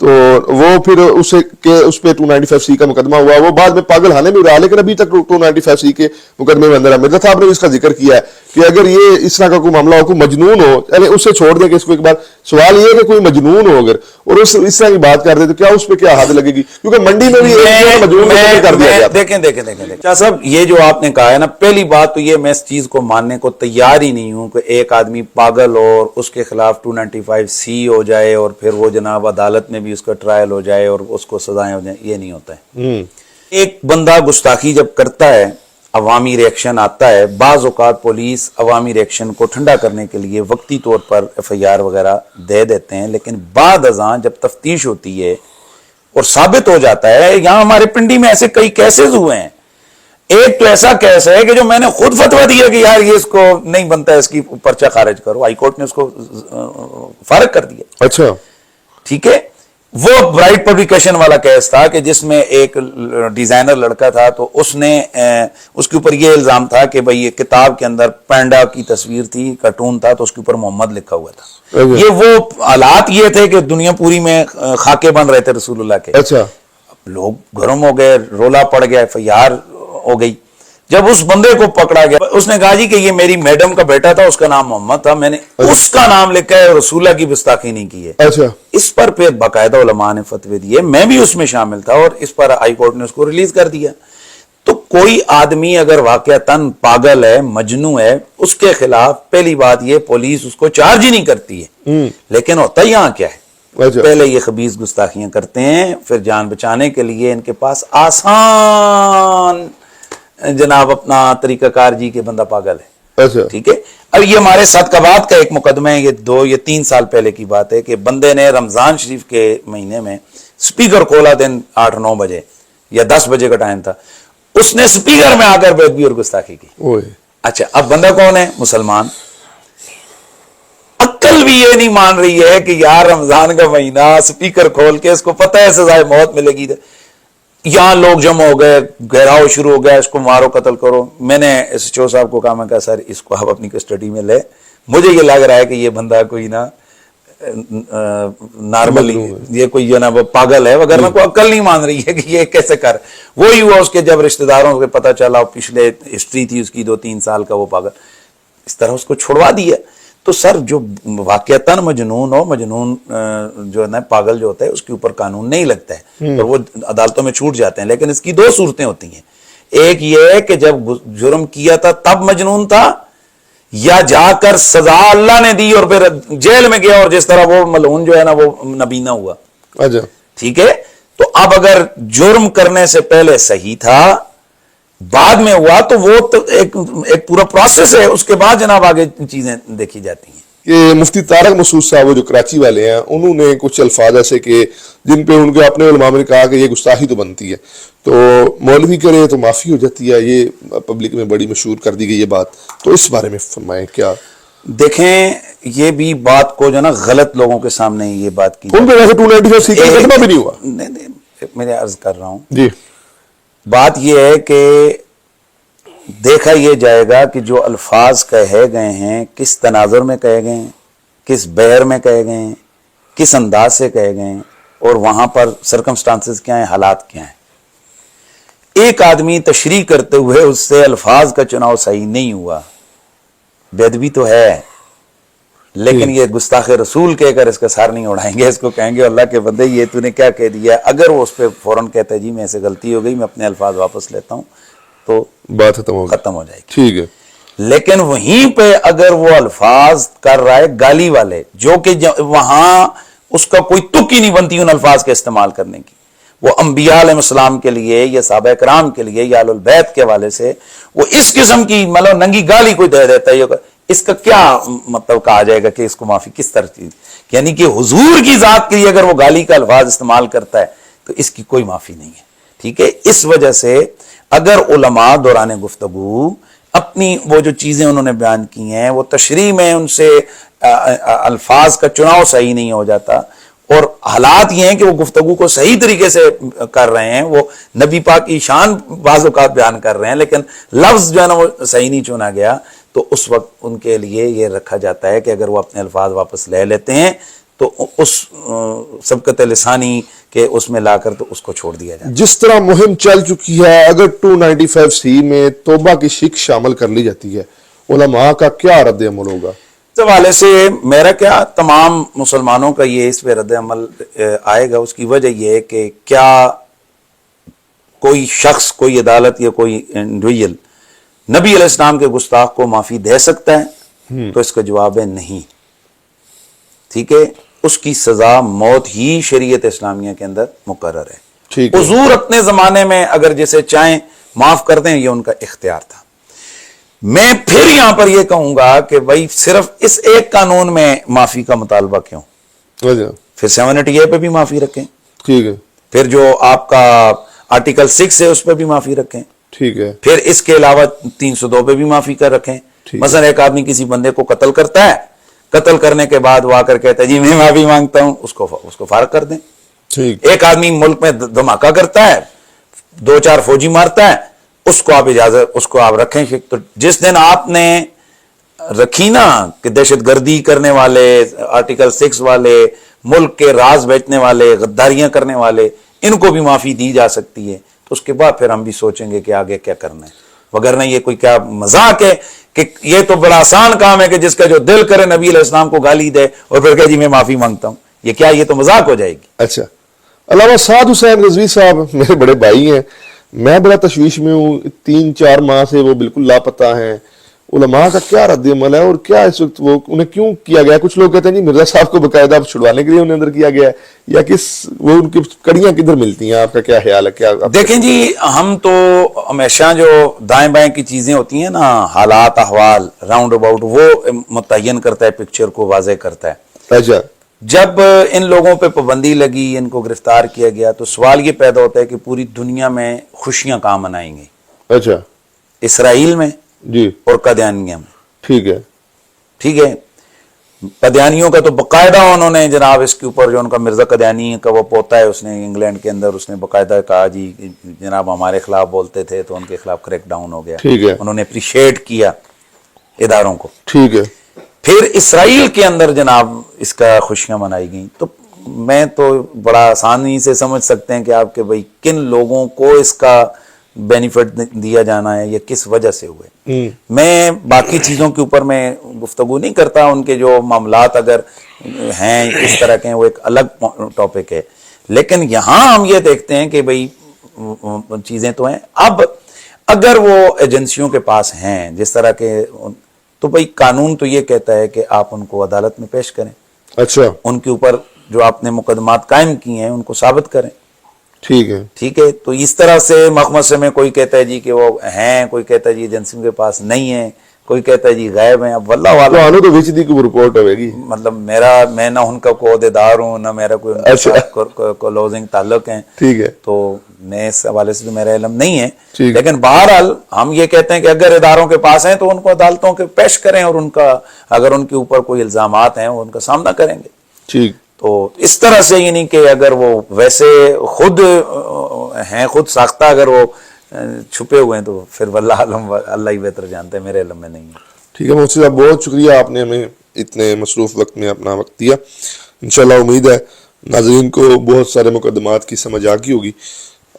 تو وہ پھر اس پہ 295C کا مقدمہ ہوا. وہ بعد میں پاگل خانے میں رہا, لیکن ابھی تک 295C کے مقدمے میں اندر ہے. مرزا صاحب نے اس کا ذکر کیا ہے کہ اگر یہ اس طرح کا کوئی معاملہ ہو, کوئی مجنون ہو, یعنی اس سے چھوڑ دیں کہ اس کو ایک بار سوال یہ ہے کہ کوئی مجنون ہو اگر اور اس طرح کی بات کر دے تو کیا اس پہ کیا حد لگے گی, کیونکہ منڈی میں بھی ایک مجنون کو کر دیا گیا. دیکھیں شاہ صاحب, یہ جو آپ نے کہا ہے نا, پہلی بات تو یہ میں اس چیز کو ماننے کو تیار ہی نہیں ہوں کہ ایک آدمی پاگل ہو اور اس کے خلاف 295C ہو جائے اور پھر وہ جناب عدالت میں بھی اس کا ٹرائل ہو جائے اور اس کو سزائیں ہو جائیں. یہ نہیں ہوتا ہے. ایک بندہ گستاخی جب کرتا ہے, عوامی ریئیکشن آتا ہے, بعض اوقات پولیس عوامی ریئیکشن کو ٹھنڈا کرنے کے لیے وقتی طور پر FIR وغیرہ دے دیتے ہیں, لیکن بعد ازاں جب تفتیش ہوتی ہے اور ثابت ہو جاتا ہے, یہاں ہمارے پنڈی میں ایسے کئی کیسز ہوئے ہیں. ایک تو ایسا کیس ہے کہ جو میں نے خود فتویٰ دیا کہ یار یہ اس کو نہیں بنتا ہے, اس کی پرچہ خارج کرو, ہائی کورٹ نے اس کو فارغ کر دیا. اچھا ٹھیک ہے. وہ برائٹ پبلیکیشن والا کیس تھا کہ جس میں ایک ڈیزائنر لڑکا تھا, تو اس نے اس کے اوپر یہ الزام تھا کہ بھئی یہ کتاب کے اندر پینڈا کی تصویر تھی, کارٹون تھا, تو اس کے اوپر محمد لکھا ہوا تھا. یہ وہ حالات یہ تھے کہ دنیا پوری میں خاکے بن رہے تھے رسول اللہ کے. اچھا لوگ گرم ہو گئے, رولا پڑ گیا, FIR ہو گئی. جب اس بندے کو پکڑا گیا, اس نے کہا جی کہ یہ میری میڈم کا بیٹا تھا, اس کا نام محمد تھا, میں نے اس کا نام لکھا ہے, رسول اللہ کی گستاخی نہیں کی ہے. اچھا اس پر پھر باقاعدہ علماء نے فتوے دیے, میں بھی اس میں شامل تھا, اور اس پر ہائی کورٹ نے اس کو ریلیز کر دیا. تو کوئی آدمی اگر واقعتاً پاگل ہے, مجنوں ہے, اس کے خلاف پہلی بات یہ پولیس اس کو چارج ہی نہیں کرتی ہے. لیکن ہوتا یہاں کیا ہے, پہلے یہ خبیث گستاخیاں کرتے ہیں, پھر جان بچانے کے لیے ان کے پاس آسان جناب اپنا طریقہ کار جی کے بندہ پاگل ہے. اچھا ٹھیک ہے. اب یہ ہمارے صدقات کا ایک مقدمہ ہے, یہ 2 یا 3 سال پہلے کی بات ہے کہ بندے نے رمضان شریف کے مہینے میں سپیکر کھولا دن 8-9 بجے یا 10 بجے کا ٹائم تھا, اس نے سپیکر میں آ کر بے ادبی اور گستاخی کی. اچھا, اب بندہ کون ہے؟ مسلمان. عقل بھی یہ نہیں مان رہی ہے کہ یار رمضان کا مہینہ, سپیکر کھول کے اس کو پتہ ہے سزائے موت ملے گی, یہاں لوگ جمع ہو گئے, گھیراؤ شروع ہو گیا, اس کو مارو قتل کرو. میں نے SHO صاحب کو کہا, میں کہا سر اس کو آپ اپنی کسٹڈی میں لے, مجھے یہ لگ رہا ہے کہ یہ بندہ کوئی نا نارملی یہ کوئی جو نا پاگل ہے, وغیرہ کوئی عقل نہیں مان رہی ہے کہ یہ کیسے کر. وہی ہوا اس کے جب رشتہ داروں کو پتہ چلا, پچھلے ہسٹری تھی اس کی 2-3 سال کا, وہ پاگل اس طرح اس کو چھوڑوا دیا. تو سر جو واقعتاً مجنون ہو, مجنون جو ہے نا پاگل جو ہوتا ہے, اس کے اوپر قانون نہیں لگتا ہے اور وہ عدالتوں میں چھوٹ جاتے ہیں. لیکن اس کی 2 صورتیں ہوتی ہیں, ایک یہ ہے کہ جب جرم کیا تھا تب مجنون تھا, یا جا کر سزا اللہ نے دی اور پھر جیل میں گیا, اور جس طرح وہ ملعون جو ہے نا وہ نبینا ہوا. اچھا ٹھیک ہے. تو اب اگر جرم کرنے سے پہلے صحیح تھا, بعد میں ہوا, تو وہ تو ایک پورا پروسیس ہے, اس کے بعد جناب آگے چیزیں دیکھی جاتی ہیں. کہ مفتی طارق مسعود صاحب وہ جو کراچی والے ہیں, انہوں نے کچھ الفاظ ایسے کہ جن پہ ان کے اپنے علماء نے کہا کہ یہ گستاخی تو بنتی ہے, تو مولوی کرے تو معافی ہو جاتی ہے, یہ پبلک میں بڑی مشہور کر دی گئی یہ بات, تو اس بارے میں فرمائیں کیا. دیکھیں یہ بھی بات کو جو نا غلط لوگوں کے سامنے یہ بات کی, ان پہ ویسے 295C کا مقدمہ بھی نہیں ہوا. نہیں, میں عرض کر رہا ہوں جی, بات یہ ہے کہ دیکھا یہ جائے گا کہ جو الفاظ کہے گئے ہیں کس تناظر میں کہے گئے ہیں, کس بہر میں کہے گئے ہیں, کس انداز سے کہے گئے ہیں, اور وہاں پر سرکمسٹانسز کیا ہیں, حالات کیا ہیں. ایک آدمی تشریح کرتے ہوئے اس سے الفاظ کا چناؤ صحیح نہیں ہوا, بے ادبی تو ہے, لیکن یہ گستاخ رسول کہہ کر اس کا سار نہیں اڑائیں گے, اس کو کہیں گے اللہ کے بندے یہ تو نے کیا کہہ دیا. اگر وہ اس پہ فوراً کہتا ہے جی میں سے غلطی ہو گئی, میں اپنے الفاظ واپس لیتا ہوں, تو بات ختم ہو جائے گی. ٹھیک ہے. لیکن وہیں پہ اگر وہ الفاظ کر رہا ہے گالی والے, جو کہ وہاں اس کا کوئی تک ہی نہیں بنتی ان الفاظ کے استعمال کرنے کی, وہ انبیاء علیہ السلام کے لیے یا صحابہ کرام کے لیے یا اہل البیت کے حوالے سے وہ اس قسم کی مطلب ننگی گالی کوئی دے دیتا ہے, اس کا کیا مطلب کہا جائے گا کہ اس کو معافی کس طرح چیز, یعنی کہ حضور کی ذات کے لیے اگر وہ گالی کا الفاظ استعمال کرتا ہے تو اس کی کوئی معافی نہیں ہے. ٹھیک ہے. اس وجہ سے اگر علماء دوران گفتگو اپنی وہ جو چیزیں انہوں نے بیان کی ہیں وہ تشریح میں ان سے الفاظ کا چناؤ صحیح نہیں ہو جاتا, اور حالات یہ ہیں کہ وہ گفتگو کو صحیح طریقے سے کر رہے ہیں, وہ نبی پاک کی شان بعض اوقات بیان کر رہے ہیں, لیکن لفظ جو ہے نا وہ صحیح نہیں چنا گیا, تو اس وقت ان کے لیے یہ رکھا جاتا ہے کہ اگر وہ اپنے الفاظ واپس لے لیتے ہیں تو اس سبقت لسانی کے اس میں لا کر تو اس کو چھوڑ دیا جائے. جس طرح مہم چل چکی ہے، اگر 295C میں توبہ کی شک شامل کر لی جاتی ہے، علماء کا کیا رد عمل ہوگا؟ اس حوالے سے میرا کیا تمام مسلمانوں کا یہ اس پہ رد عمل آئے گا. اس کی وجہ یہ ہے کہ کیا کوئی شخص، کوئی عدالت یا کوئی انڈیویجل نبی علیہ السلام کے گستاخ کو معافی دے سکتا ہے؟ تو اس کا جواب ہے نہیں. ٹھیک ہے، اس کی سزا موت ہی شریعت اسلامیہ کے اندر مقرر ہے. ٹھیک ہے. حضور اپنے زمانے میں اگر جسے چاہیں معاف کر دیں، یہ ان کا اختیار تھا. میں پھر یہاں پر یہ کہوں گا کہ بھائی صرف اس ایک قانون میں معافی کا مطالبہ کیوں؟ اچھا، پھر 780A پہ بھی معافی رکھیں، ٹھیک ہے، پھر جو آپ کا آرٹیکل 6 ہے اس پہ بھی معافی رکھیں، ٹھیک ہے، پھر اس کے علاوہ 302 پہ بھی معافی کر رکھیں. ٹھیک. مثلا ایک آدمی کسی بندے کو قتل کرتا ہے، قتل کرنے کے بعد وہ آ کر کہتا ہے جی میں معافی مانگتا ہوں، اس کو فارغ کر دیں. ٹھیک. ایک آدمی ملک میں دھماکہ کرتا ہے، 2-4 فوجی مارتا ہے، اس کو آپ اجازت، اس کو آپ رکھیں. تو جس دن آپ نے رکھی نا کہ دہشت گردی کرنے والے، آرٹیکل 6 والے، ملک کے راز بیچنے والے، غداریاں کرنے والے، ان کو بھی معافی دی جا سکتی ہے، تو اس کے بعد پھر ہم بھی سوچیں گے کہ آگے کیا کرنا ہے. وگرنہ یہ کوئی کیا مذاق ہے کہ یہ تو بڑا آسان کام ہے کہ جس کا جو دل کرے نبی علیہ السلام کو گالی دے اور پھر کہ جی میں معافی مانگتا ہوں. یہ کیا، یہ تو مذاق ہو جائے گی. اچھا، علامہ سعد حسین رضوی صاحب میرے بڑے بھائی ہیں، میں بڑا تشویش میں ہوں. 3-4 ماہ سے وہ بالکل لاپتہ ہیں. علماء کا کیا رد عمل ہے اور کیا اس وقت وہ انہیں کیوں کیا گیا؟ کچھ لوگ کہتے ہیں جی مرزا صاحب کو باقاعدہ چھڑوانے کے لیے انہیں اندر کیا گیا ہے، یا کس وہ ان کی کڑیاں کدھر ملتی ہیں؟ آپ کا کیا خیال ہے؟ کیا دیکھیں جی، ہم تو ہمیشہ جو دائیں بائیں کی چیزیں ہوتی ہیں نا، حالات، احوال، راؤنڈ اباؤٹ، وہ متعین کرتا ہے، پکچر کو واضح کرتا ہے. اچھا، جب ان لوگوں پہ پابندی لگی، ان کو گرفتار کیا گیا، تو سوال یہ پیدا ہوتا ہے کہ پوری دنیا میں خوشیاں کہاں منائیں گے؟ اچھا، اسرائیل میں جی، اور قادیانیہ میں. ٹھیک ہے، ٹھیک ہے، قادیانیوں کا تو باقاعدہ انہوں نے جناب اس کے اوپر، جو ان کا مرزا قادیانی کا وہ پوتا ہے، اس نے انگلینڈ کے اندر اس نے باقاعدہ کہا جی جناب ہمارے خلاف بولتے تھے تو ان کے خلاف کریک ڈاؤن ہو گیا. ٹھیک ہے، انہوں نے اپریشیٹ کیا اداروں کو. ٹھیک ہے، پھر اسرائیل کے اندر جناب اس کا خوشیاں منائی گئیں. تو میں تو بڑا آسانی سے سمجھ سکتے ہیں کہ آپ کے بھائی کن لوگوں کو اس کا بینیفٹ دیا جانا ہے یا کس وجہ سے ہوئے. میں باقی چیزوں کے اوپر میں گفتگو نہیں کرتا، ان کے جو معاملات اگر ہیں اس طرح کے ہیں وہ ایک الگ ٹاپک ہے. لیکن یہاں ہم یہ دیکھتے ہیں کہ بھئی چیزیں تو ہیں. اب اگر وہ ایجنسیوں کے پاس ہیں جس طرح کے، تو بھئی قانون تو یہ کہتا ہے کہ آپ ان کو عدالت میں پیش کریں. اچھا، ان کے اوپر جو آپ نے مقدمات قائم کیے ہیں ان کو ثابت کریں. ٹھیک ہے، ٹھیک ہے. تو اس طرح سے مخمصے میں کوئی کہتا ہے جی کہ وہ ہیں، کوئی کہتا ہے جی ایجنسیوں کے پاس نہیں ہیں، کوئی کہتا ہے جی غائب ہیں. اب واللہ والا تو تو وچ دی کوئی رپورٹ ہوئے گی. مطلب میں نہ ان کا کوئی عہدیدار ہوں، نہ میرا کوئی ان کے ساتھ کلوزنگ تعلق ہیں. ٹھیک ہے، تو میں اس حوالے سے تو میرا علم نہیں ہے. ٹھیک. لیکن بہرحال ہم یہ کہتے ہیں کہ اگر اداروں کے پاس ہیں تو ان کو عدالتوں کے پیش کریں، اور ان کا اگر ان کے اوپر کوئی الزامات ہیں وہ ان کا سامنا کریں گے. ٹھیک. تو اس طرح سے یہ نہیں کہ اگر وہ ویسے خود ہیں، خود ساختہ اگر وہ چھپے ہوئے ہیں تو پھر واللہ علم، اللہ ہی بہتر جانتے ہیں، میرے علم میں نہیں ہے. ٹھیک ہے مفتی صاحب، بہت شکریہ، آپ نے ہمیں اتنے مصروف وقت میں اپنا وقت دیا. انشاءاللہ امید ہے ناظرین کو بہت سارے مقدمات کی سمجھ آ گئی ہوگی.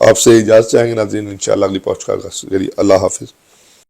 آپ سے اجازت چاہیں گے ناظرین، انشاءاللہ اگلی پوڈکاسٹ کا اللہ حافظ.